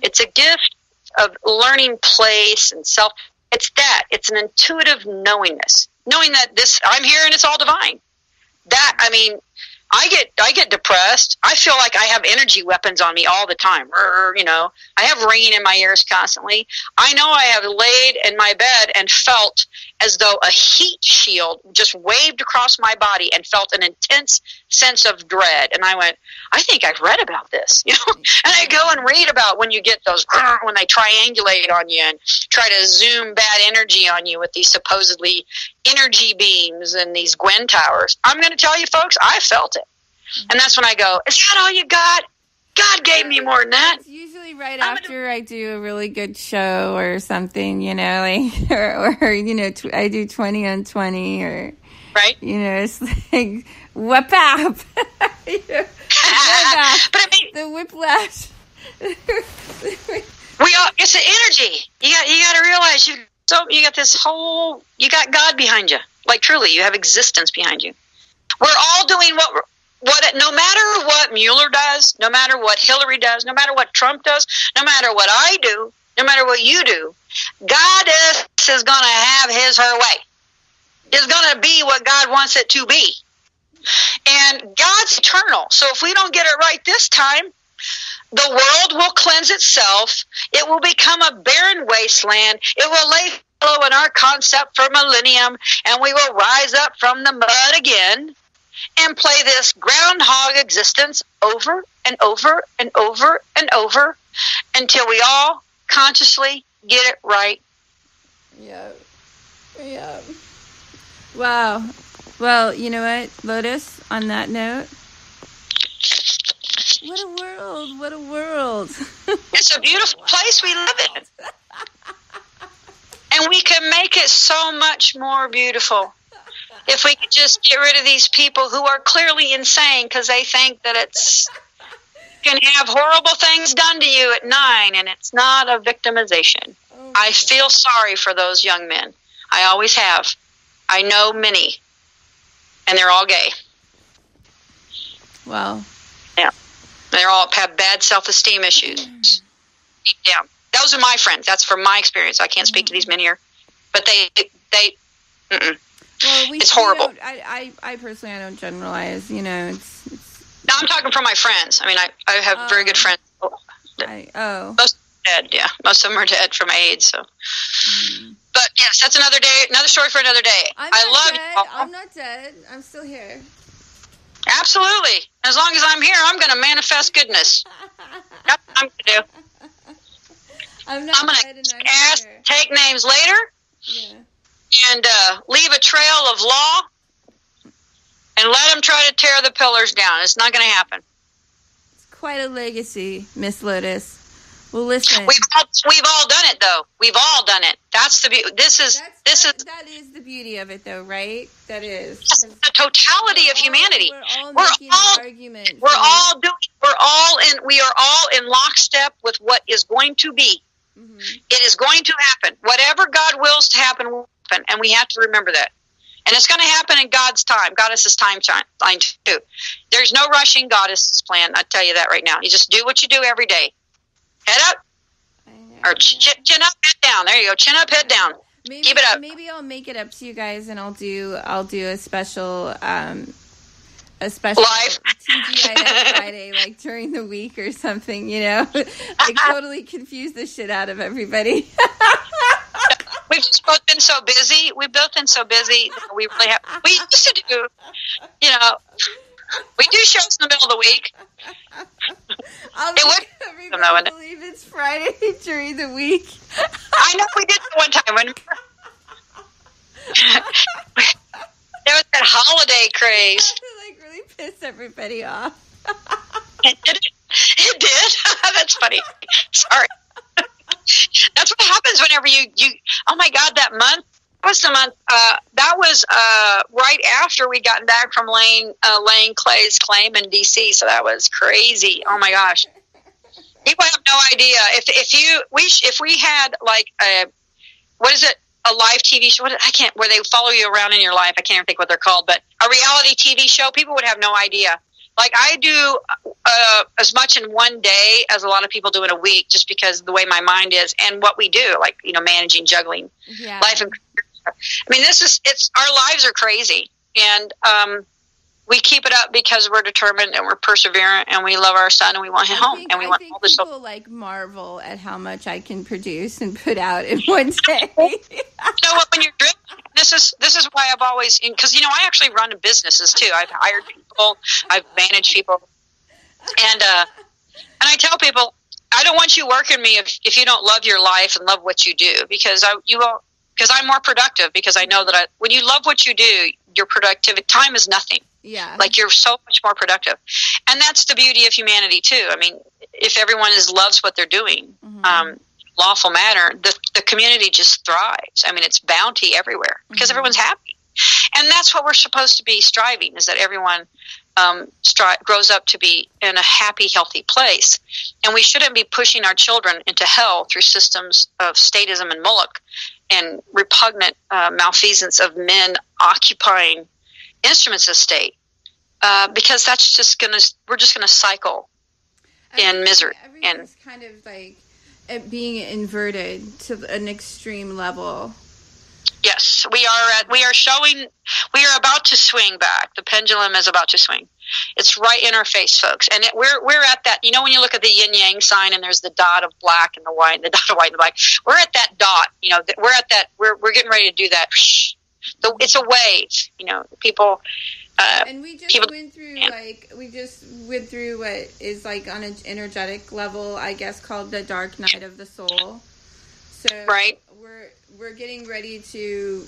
It's a gift of learning place and self. It's that. It's an intuitive knowingness. Knowing that I'm here and it's all divine. That, I mean, I get depressed. I feel like I have energy weapons on me all the time. I have ringing in my ears constantly. I know I have laid in my bed and felt as though a heat shield just waved across my body and felt an intense sense of dread. And I went, I think I've read about this, And I go and read about when you get those, when they triangulate on you and try to zoom bad energy on you with these supposedly energy beams and these Gwen towers. I'm going to tell you, folks, I felt it. And that's when I go, is that all you got? God gave me more than that. It's usually right after I do a really good show or something, like, or I do 20 on 20 or, right? It's like, whip up. But I mean, the whiplash. It's the energy. You got to realize you got this whole, you got God behind you. Like truly, you have existence behind you. We're all doing what no matter what Mueller does, no matter what Hillary does, no matter what Trump does, no matter what I do, no matter what you do, God is going to have her way. It's going to be what God wants it to be. And God's eternal. So if we don't get it right this time, the world will cleanse itself. It will become a barren wasteland. It will lay low in our concept for millennium, and we will rise up from the mud again and play this groundhog existence over and over and over and over until we all consciously get it right. Yeah. Wow. Well, you know what, Lotus, on that note, what a world. It's a beautiful place we live in. And we can make it so much more beautiful if we could just get rid of these people who are clearly insane because they think that it's can have horrible things done to you at 9 and it's not a victimization. I feel sorry for those young men. I always have. I know many. And they're all gay. Wow. Yeah. They all have bad self-esteem issues. Deep down. Those are my friends. That's from my experience. I can't speak to these men here. But well, it's horrible. I personally, I don't generalize, it's No, I'm talking from my friends. I mean, I have very good friends. Most of them are dead, yeah. Most of them are dead from AIDS, so. But, yes, that's another day, another story for another day. I love you. I'm not dead. I'm still here. Absolutely. As long as I'm here, I'm going to manifest goodness. That's what I'm going to do. I'm going to take names later. Yeah. And leave a trail of law and let them try to tear the pillars down. It's not going to happen. It's quite a legacy, Miss Lotus. Well, listen. We've all done it, though. We've all done it. That's the beauty. That is the beauty of it, though, right? That is the totality of humanity. We're all arguments. We are all in lockstep with what is going to be. Mm-hmm. It is going to happen. Whatever God wills to happen will happen, and we have to remember that. And it's going to happen in God's time. Goddess's timeline too. There's no rushing Goddess's plan. I tell you that right now. You just do what you do every day. Head up, or chin up, head down. There you go. Chin up, head down. Keep it up. Maybe I'll make it up to you guys, and I'll do a special live TGIF Friday, like during the week or something. Like totally confuse the shit out of everybody. We've just both been so busy. We really have. We used to do, we do shows in the middle of the week. Everybody believe it's Friday during the week. I know we did it one time. When there was that holiday craze. Like really piss everybody off. It did. That's funny. Sorry. That's what happens whenever you. Oh my God, that month. That was the month. That was right after we gotten back from laying Clay's claim in D.C. So that was crazy. Oh my gosh, people have no idea. If we had like a live TV show? Where they follow you around in your life. I can't even think what they're called, but a reality TV show. People would have no idea Like I do as much in one day as a lot of people do in a week, just because of the way my mind is and what we do, like, managing, juggling life and career. I mean, our lives are crazy, and we keep it up because we're determined and we're perseverant and we love our son and we want him home and we want all this. People like marvel at how much I can produce and put out in one day. When you're driven, this is why I've always, because I actually run businesses too. I've hired people, I've managed people, and I tell people, I don't want you working me if you don't love your life and love what you do, because I'm more productive, because I know that when you love what you do, your productivity time is nothing. Yeah. Like you're so much more productive. And that's the beauty of humanity too. I mean, if everyone loves what they're doing, lawful manner, the community just thrives. I mean, it's bounty everywhere because everyone's happy. And that's what we're supposed to be striving, is that everyone grows up to be in a happy, healthy place. And we shouldn't be pushing our children into hell through systems of statism and Moloch and repugnant malfeasance of men occupying instruments of state, because we're just gonna cycle in misery. Everything's kind of like being inverted to an extreme level. Yes, we are about to swing back. The pendulum is about to swing. It's right in our face, folks. And we're at that, when you look at the yin yang sign and there's the dot of black and the white, and the dot of white and the black, we're at that dot, we're at that, we're getting ready to do that. It's a wave, people. And we just went through what is like on an energetic level, I guess, called the dark night of the soul. So right. We're getting ready to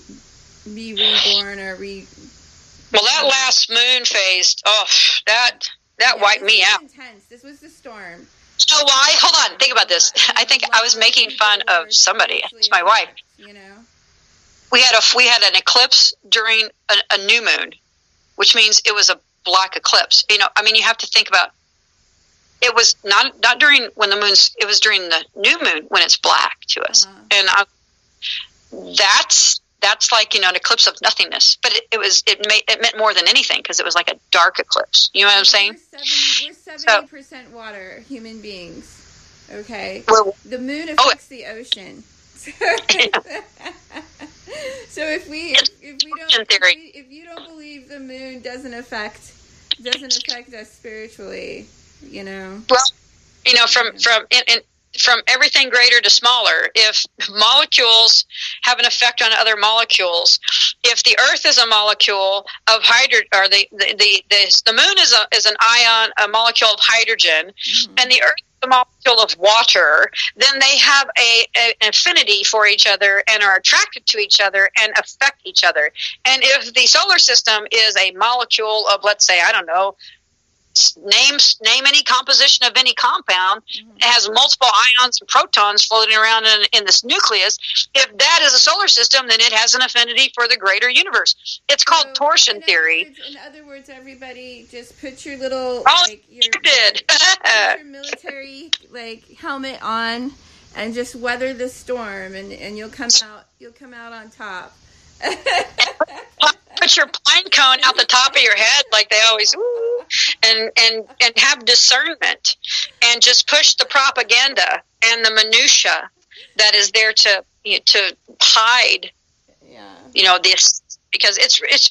be reborn or Well, that last moon phase, that wiped me out. Intense. This was the storm. So why? Hold on. Think about this. I think I was making fun of somebody. It's my wife. We had an eclipse during a new moon, which means it was a black eclipse. You have to think about, it was not during when the moon's, it was during the new moon when it's black to us. And that's like, an eclipse of nothingness, but it meant more than anything, because it was like a dark eclipse. You know what I'm saying? We're 70% water, human beings. Okay. The moon affects the ocean. So if you don't believe the moon doesn't affect us spiritually, Well, from everything greater to smaller, if molecules have an effect on other molecules, if the Earth is a molecule of hydrogen, or the moon is an ion, a molecule of hydrogen, and the Earth is a molecule of water, then they have an affinity for each other and are attracted to each other and affect each other. And if the solar system is a molecule of, let's say, I don't know, name any composition of any compound, it has multiple ions and protons floating around in this nucleus. If that is a solar system, then it has an affinity for the greater universe. It's called torsion theory. In other words, everybody just put your little your military helmet on and just weather the storm, and you'll come out on top. Put your pine cone out the top of your head like they always do, and have discernment, and just push the propaganda and the minutia that is there to hide this, because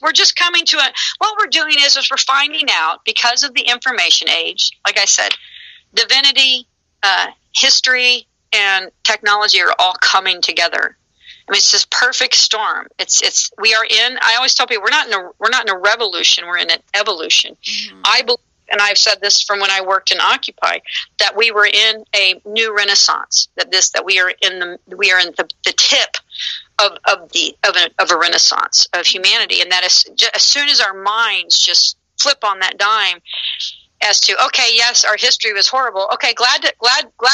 we're just coming to what we're doing is we're finding out, because of the information age, like I said, divinity, history, and technology are all coming together. I mean, it's this perfect storm. I always tell people, we're not in a revolution, we're in an evolution. I believe, and I've said this from when I worked in Occupy, that we were in a new renaissance, that we are in the tip of a renaissance of humanity, and that as soon as our minds just flip on that dime as to, okay, yes, our history was horrible. Okay, glad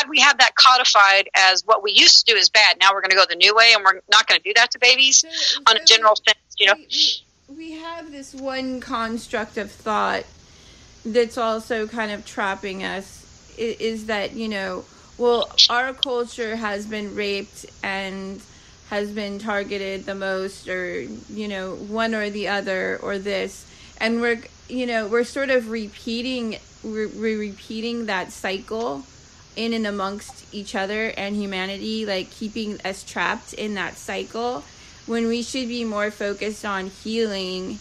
we have that codified as what we used to do is bad. Now we're going to go the new way, and we're not going to do that to babies on a general sense. We have this one construct of thought that's also kind of trapping us. Is that our culture has been raped and has been targeted the most, or one or the other, or this, and we're we're sort of repeating that cycle in and amongst each other and humanity, like keeping us trapped in that cycle, when we should be more focused on healing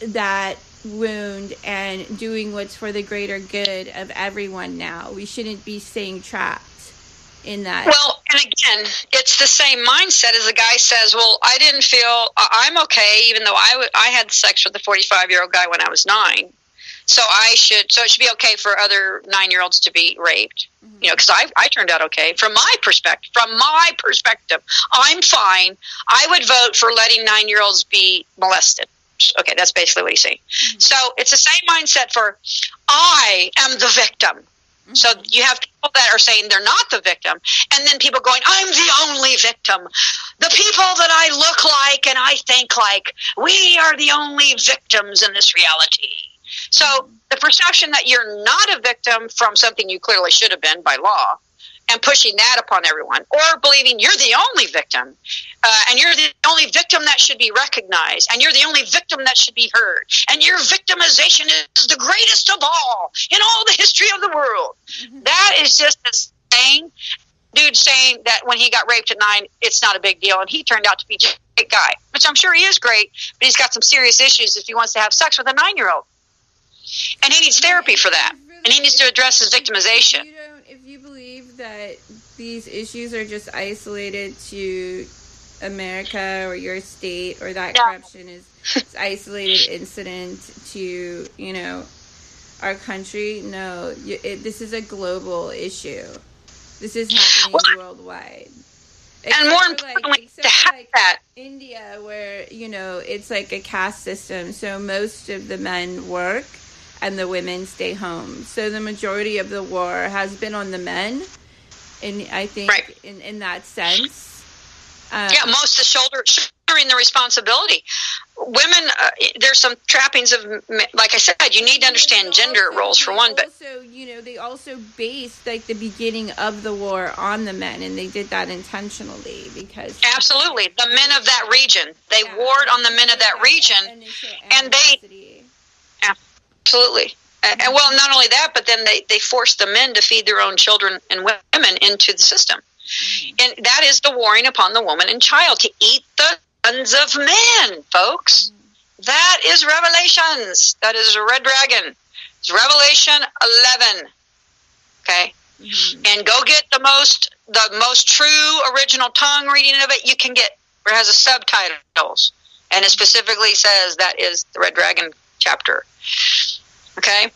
that wound and doing what's for the greater good of everyone. Now we shouldn't be staying trapped in that. Well, and again, it's the same mindset as the guy says, well, I didn't feel I'm okay, even though I had sex with a 45-year-old guy when I was 9. So it should be okay for other 9-year-olds to be raped, because I turned out okay from my perspective. I'm fine. I would vote for letting 9-year-olds be molested. Okay, that's basically what he's saying. Mm-hmm. So it's the same mindset for I am the victim. Mm-hmm. So you have people that are saying they're not the victim, and then people going, I'm the only victim. The people that I look like and I think like, we are the only victims in this reality. So the perception that you're not a victim from something you clearly should have been by law, and pushing that upon everyone, or believing you're the only victim, and you're the only victim that should be recognized, and you're the only victim that should be heard, and your victimization is the greatest of all in all the history of the world. Mm-hmm. That is just a saying. Dude saying that when he got raped at 9, it's not a big deal, and he turned out to be just a great guy, which I'm sure he is great, but he's got some serious issues if he wants to have sex with a 9-year-old. And he needs therapy for that, and he needs to address his victimization. If you believe that these issues are just isolated to America or your state, or that corruption is isolated incident to, our country, no, this is a global issue. This is happening worldwide. And more importantly, to have that. India, where, it's like a caste system, so most of the men work and the women stay home. So the majority of the war has been on the men, and I think in that sense. Most of shouldering the responsibility. Women, there's some trappings of, like I said, you need to understand gender roles for one, but also, they also based like the beginning of the war on the men, and they did that intentionally because absolutely the men of that region, they warred on the men of that region, and they absolutely. And well, not only that, but then they forced the men to feed their own children and women into the system. Mm-hmm. And that is the warring upon the woman and child to eat the sons of men, folks. Mm-hmm. That is Revelations. That is a red dragon. It's Revelation 11. Okay? Mm-hmm. And go get the most true original tongue reading of it you can get, where it has the subtitles. And it specifically says that is the red dragon chapter. Okay?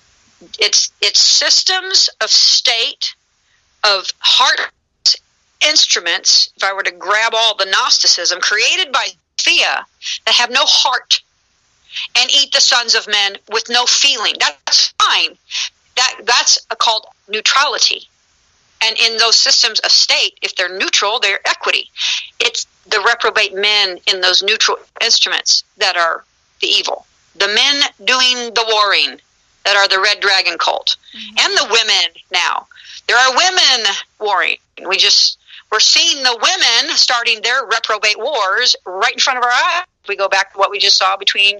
It's systems of state, of heart instruments, if I were to grab all the Gnosticism, created by Thea, that have no heart and eat the sons of men with no feeling. That's fine. That's called neutrality. And in those systems of state, if they're neutral, they're equity. It's the reprobate men in those neutral instruments that are the evil. The men doing the warring that are the red dragon cult. Mm-hmm. And the women now. There are women warring. We're seeing the women starting their reprobate wars right in front of our eyes. We go back to what we just saw between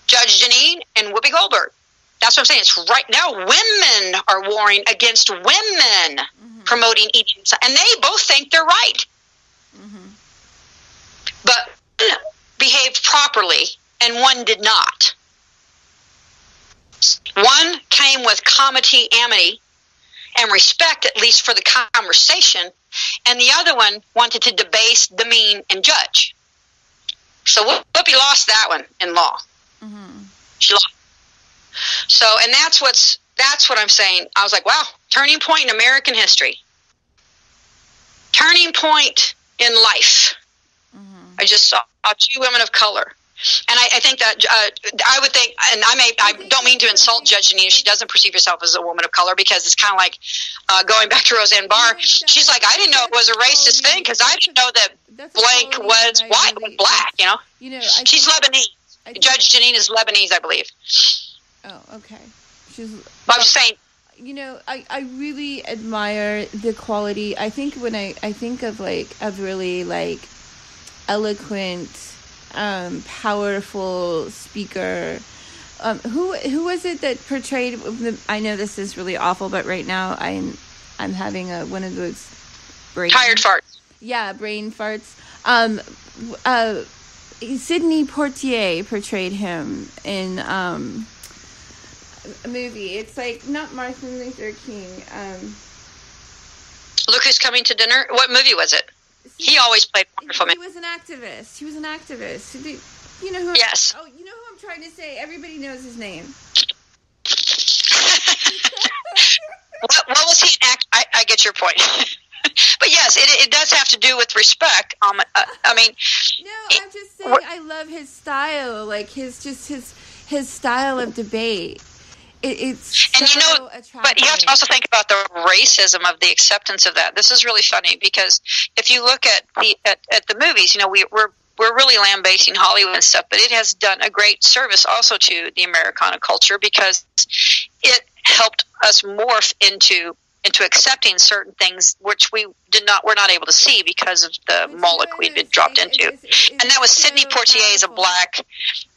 Judge Janine and Whoopi Goldberg. That's what I'm saying. It's right now women are warring against women, mm-hmm. promoting each, and they both think they're right. Mm-hmm. But one behaved properly and one did not. One came with comity, amity, and respect, at least for the conversation, and the other one wanted to debase, demean, and judge. So Whoopi lost that one in law. Mm-hmm. She lost. So, and that's what I'm saying. I was like, wow, turning point in American history. Turning point in life. Mm-hmm. I just saw 2 women of color. And I think that I would think, and I don't mean to insult Judge Janine. She doesn't perceive herself as a woman of color, because it's kind of like going back to Roseanne Barr. She's like, I didn't know it was a racist thing because I didn't know that blank was white, was black. She's Lebanese. Judge Janine is Lebanese, I believe. Oh, okay. I'm just saying. I really admire the quality. I think when I think of really eloquent powerful speaker. Who was it that portrayed? I know this is really awful, but right now I'm having one of those tired farts. Yeah, brain farts. Sidney Poitier portrayed him in a movie. It's like not Martin Luther King. Look Who's Coming to Dinner. What movie was it? He always played wonderful. He was an activist. You know who? Yes. Oh, you know who I'm trying to say? Everybody knows his name. What was he an act? I get your point. But yes, it does have to do with respect. I mean, no, I'm just saying I love his style, like his style of debate. It's so attractive. But you have to also think about the racism of the acceptance of that. This is really funny because if you look at the movies, we're really lambasting Hollywood and stuff, but it has done a great service also to the Americana culture because it helped us morph into accepting certain things which were not able to see because of the Moloch we'd been dropped into. And that was Sidney Poitier as a black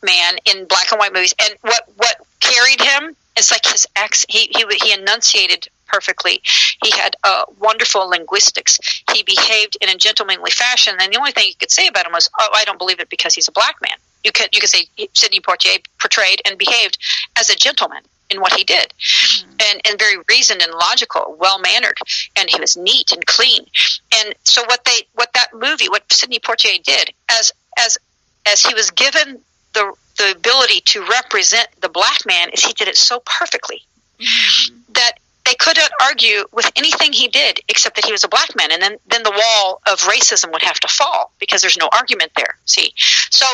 man in black and white movies. And what carried him, it's like his he enunciated perfectly. He had wonderful linguistics. He behaved in a gentlemanly fashion. And the only thing you could say about him was, I don't believe it because he's a black man. You could say Sidney Poitier portrayed and behaved as a gentleman in what he did, and very reasoned and logical, well-mannered, and he was neat and clean. And so what Sidney Poitier did, as he was given the ability to represent the black man, is he did it so perfectly that they couldn't argue with anything he did except that he was a black man, and then the wall of racism would have to fall because there's no argument there. See, so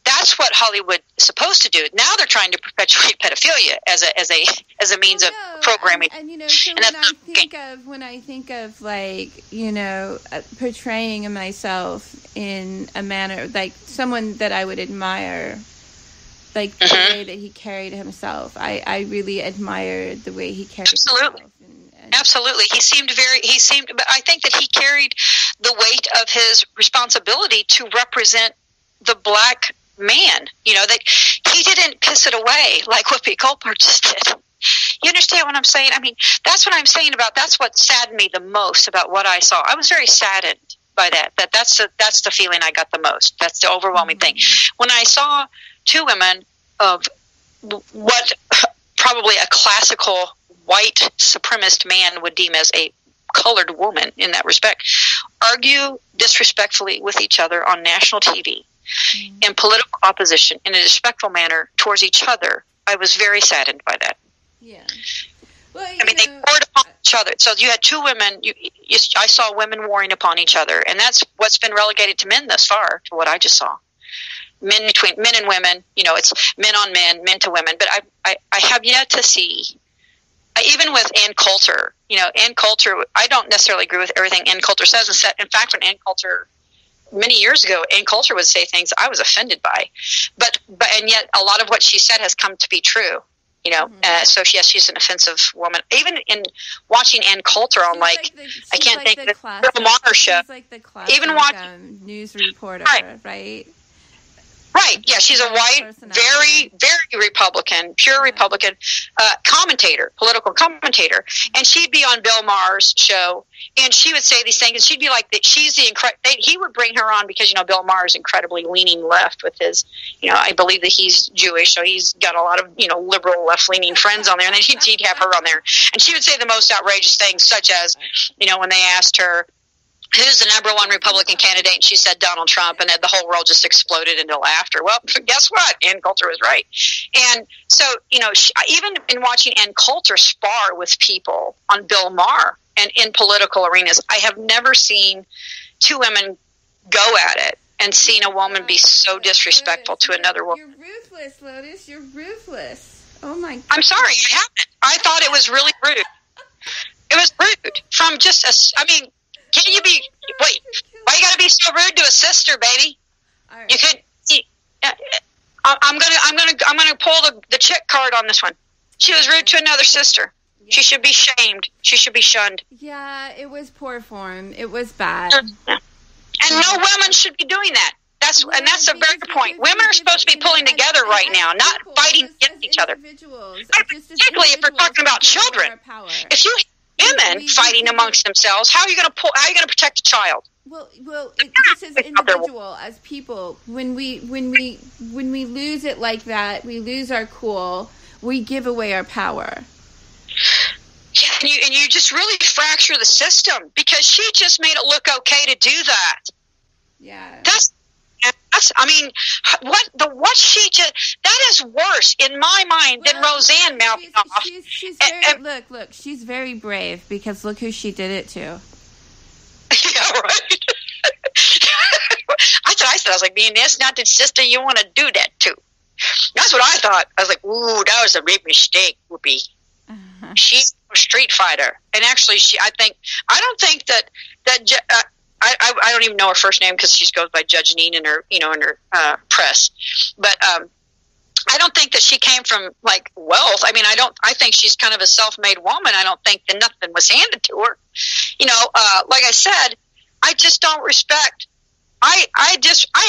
that's what Hollywood is supposed to do. Now they're trying to perpetuate pedophilia as a means of programming. And so when I think of like, portraying myself in a manner like someone that I would admire, like the way that he carried himself, I really admired the way he carried himself. Absolutely. He seemed, but I think that he carried the weight of his responsibility to represent the black man, that he didn't piss it away like Whoopi Goldberg just did. You understand what I'm saying? I mean, that's what I'm saying that's what saddened me the most about what I saw. I was very saddened by that's the feeling I got the most. That's the overwhelming thing. When I saw two women of what probably a classical white supremacist man would deem as a colored woman in that respect, argue disrespectfully with each other on national TV in political opposition in a disrespectful manner towards each other, I was very saddened by that. Yeah. Well, they warred upon each other. So you had two women. I saw women warring upon each other, and that's what's been relegated to men thus far, to what I just saw. Men and women. It's men on men, men to women. But I have yet to see, even with Ann Coulter. Ann Coulter. I don't necessarily agree with everything Ann Coulter says. In fact, when Ann Coulter, many years ago, Ann Coulter would say things I was offended by, but yet a lot of what she said has come to be true. So yes, she's an offensive woman. Even in watching Ann Coulter on I can't think of the Bill Maher show. She's like the classic, even watching news reporter, right? Right. Yeah, she's a white, very, very Republican, pure Republican political commentator. And she'd be on Bill Maher's show, and she would say these things, and she'd be like, he would bring her on because, Bill Maher is incredibly leaning left with his, I believe that he's Jewish, so he's got a lot of, liberal left-leaning friends on there, and then he'd have her on there. And she would say the most outrageous things, such as, when they asked her, who's the number one Republican candidate? And she said Donald Trump, and the whole world just exploded into laughter. Well, guess what? Ann Coulter was right. And so, even in watching Ann Coulter spar with people on Bill Maher and in political arenas, I have never seen two women go at it and seen a woman be so disrespectful to another woman. You're ruthless, Lotus. You're ruthless. Oh, my God. I'm sorry. I haven't. I thought it was really rude. It was rude. From just can you be? Wait, why you gotta be so rude to a sister, baby? Right. You could. I'm gonna pull the chick card on this one. She was rude to another sister. Yeah. She should be shamed. She should be shunned. Yeah, it was poor form. It was bad. Yeah. And no women should be doing that. that's a very good point. Women are supposed to be pulling together right now, not fighting against each other. Particularly if we're talking about children. If you have women fighting amongst themselves, how are you going to protect a child? Well, just as individual, as people, when we lose it like that, we lose our cool. We give away our power. Yeah, and you just really fracture the system because she just made it look okay to do that. Yeah. That's I mean, what she just, that is worse in my mind than Roseanne mouthing off. She's very, look, she's very brave because look who she did it to. Yeah, right. I was like, being this not the sister you want to do that to. That's what I thought. I was like, ooh, that was a big mistake, Whoopi. Uh-huh. She's a street fighter. And actually, I don't think that I don't even know her first name because she goes by Judge Neen in her, press. But I don't think that she came from like wealth. I mean, I think she's kind of a self-made woman. I don't think that nothing was handed to her. Like I said, I just don't respect. I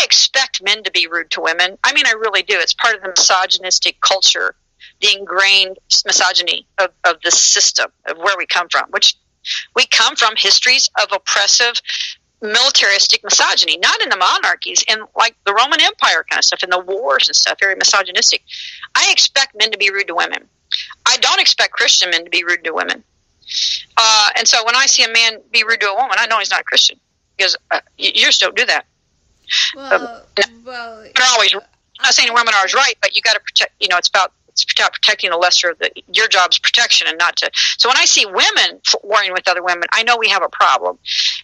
expect men to be rude to women. I mean, I really do. It's part of the misogynistic culture, the ingrained misogyny of the system of where we come from, which we come from histories of oppressive militaristic misogyny, not in the monarchies, in like the Roman Empire kind of stuff, in the wars and stuff, very misogynistic. I expect men to be rude to women. I don't expect Christian men to be rude to women. And so when I see a man be rude to a woman, I know he's not a Christian because you just don't do that. Well, I'm not saying women are always right, but you got to protect. It's about protecting the lesser. Your job's protection, and not to. So when I see women warring with other women, I know we have a problem,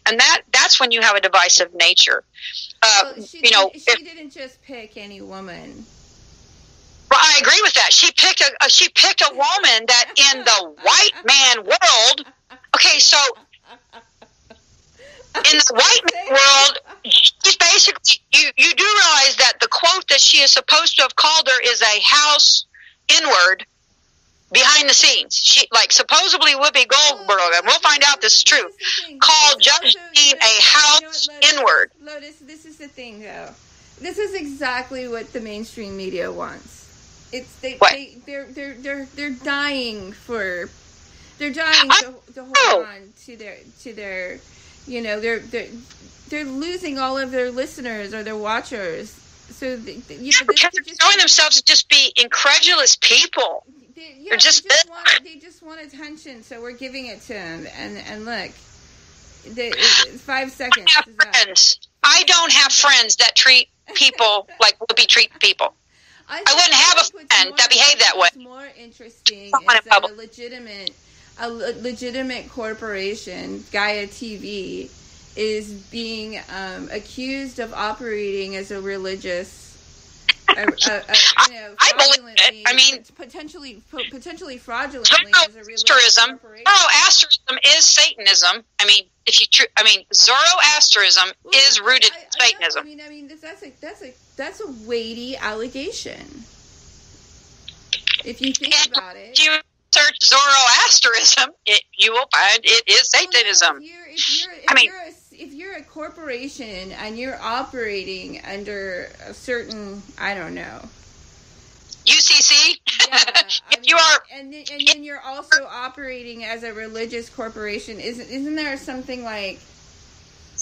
and that's when you have a divisive nature. She didn't just pick any woman. Well, I agree with that. She picked a woman that in the white man world. Okay, so in the white man world, she's basically you do realize that the quote that she is supposed to have called her is a house inward behind the scenes. She supposedly Whoopi Goldberg, and we'll find out this is true, called Judge Dean a house inward. Lotus, this is the thing though. This is exactly what the mainstream media wants. They're dying to hold on to their they're losing all of their listeners or their watchers. So they're showing themselves to just be incredulous people. They just want attention, so we're giving it to them. And look, 5 seconds. I don't have friends that treat people like Whoopi treat people. I wouldn't have a friend that behaved that way. What's more interesting is that a legitimate corporation, Gaia TV, is being accused of operating as a religious. I believe it. I mean, potentially fraudulently as a religious corporation. Zoroastrianism is Satanism. I mean, Zoroastrianism is rooted in Satanism. I mean, that's a weighty allegation. If you think about it. If you search Zoroastrianism, you will find it is Satanism. If you're a corporation and you're operating under a certain, I don't know, UCC. And then you're also operating as a religious corporation. Isn't there something like?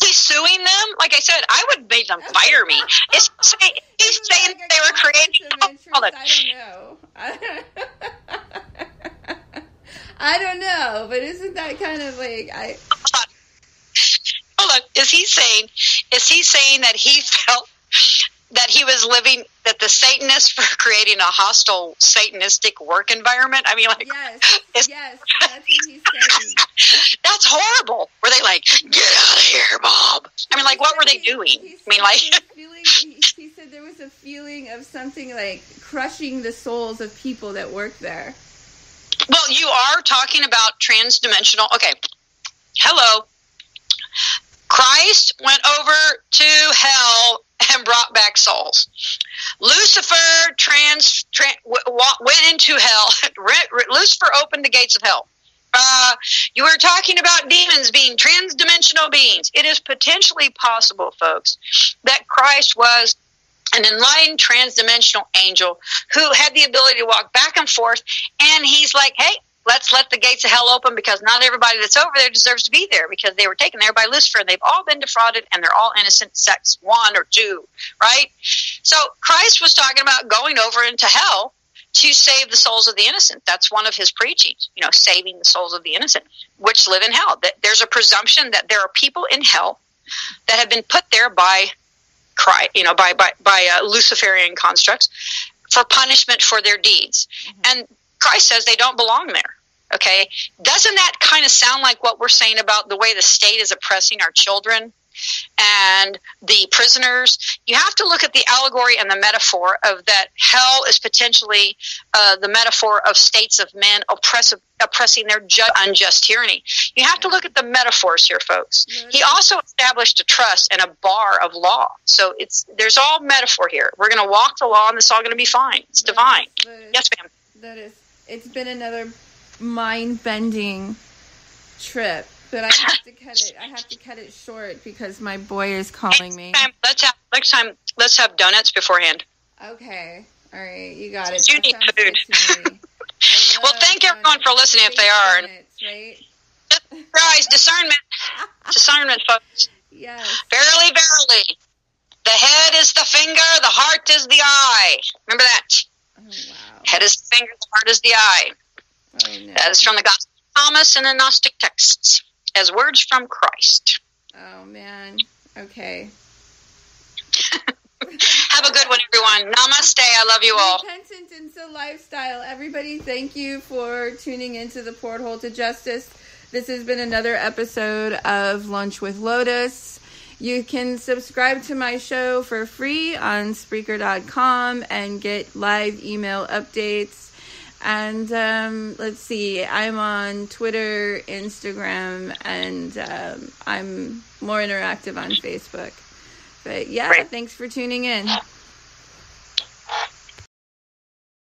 He's suing them. Like I said, I would make them fire me. He's saying they were creating. I don't know. I don't know, but isn't that kind of like Hold on. Is he saying that he felt that he was living, that the Satanists were creating a hostile Satanistic work environment? I mean, like, yes, that's what he's saying. That's horrible. Were they like, get out of here, Bob? I mean, like, what were they doing? He said there was a feeling of something like crushing the souls of people that work there. Well, you are talking about transdimensional. Okay. Hello. Christ went over to hell and brought back souls. Lucifer went into hell. Lucifer opened the gates of hell. You were talking about demons being transdimensional beings. It is potentially possible, folks, that Christ was an enlightened transdimensional angel who had the ability to walk back and forth, and he's like, hey, let's let the gates of hell open, because not everybody that's over there deserves to be there, because they were taken there by Lucifer, and they've all been defrauded, and they're all innocent, sex 1 or 2, right? So Christ was talking about going over into hell to save the souls of the innocent. That's one of his preachings, saving the souls of the innocent, which live in hell. That there's a presumption that there are people in hell that have been put there by Christ, by Luciferian constructs for punishment for their deeds. Mm-hmm. And Christ says they don't belong there. Okay? Doesn't that kind of sound like what we're saying about the way the state is oppressing our children and the prisoners? You have to look at the allegory and the metaphor of that hell is potentially the metaphor of states of men oppressing their unjust tyranny. You have to look at the metaphors here, folks. He also established a trust and a bar of law. So there's all metaphor here. We're going to walk the law, and it's all going to be fine. It's divine. Yes, ma'am. It's been another mind-bending trip. But I have to cut it. I have to cut it short because my boy is calling me. Next time, let's have donuts beforehand. Okay, all right, you got it. You need food. Well, thank everyone for listening. If they are, right? Guys, discernment, folks. Yes. Verily, verily, the head is the finger, the heart is the eye. Remember that. Oh wow. Head is the finger, the heart is the eye. Oh no. That is from the Gospel of Thomas and the Gnostic texts, as words from Christ. Oh, man. Okay. Have a good one, everyone. Namaste. I love you all. Repentance into lifestyle. Everybody, thank you for tuning into the Porthole to Justice. This has been another episode of Lunch with Lotus. You can subscribe to my show for free on Spreaker.com and get live email updates. And let's see, I'm on Twitter, Instagram, and I'm more interactive on Facebook. But yeah, Thanks for tuning in.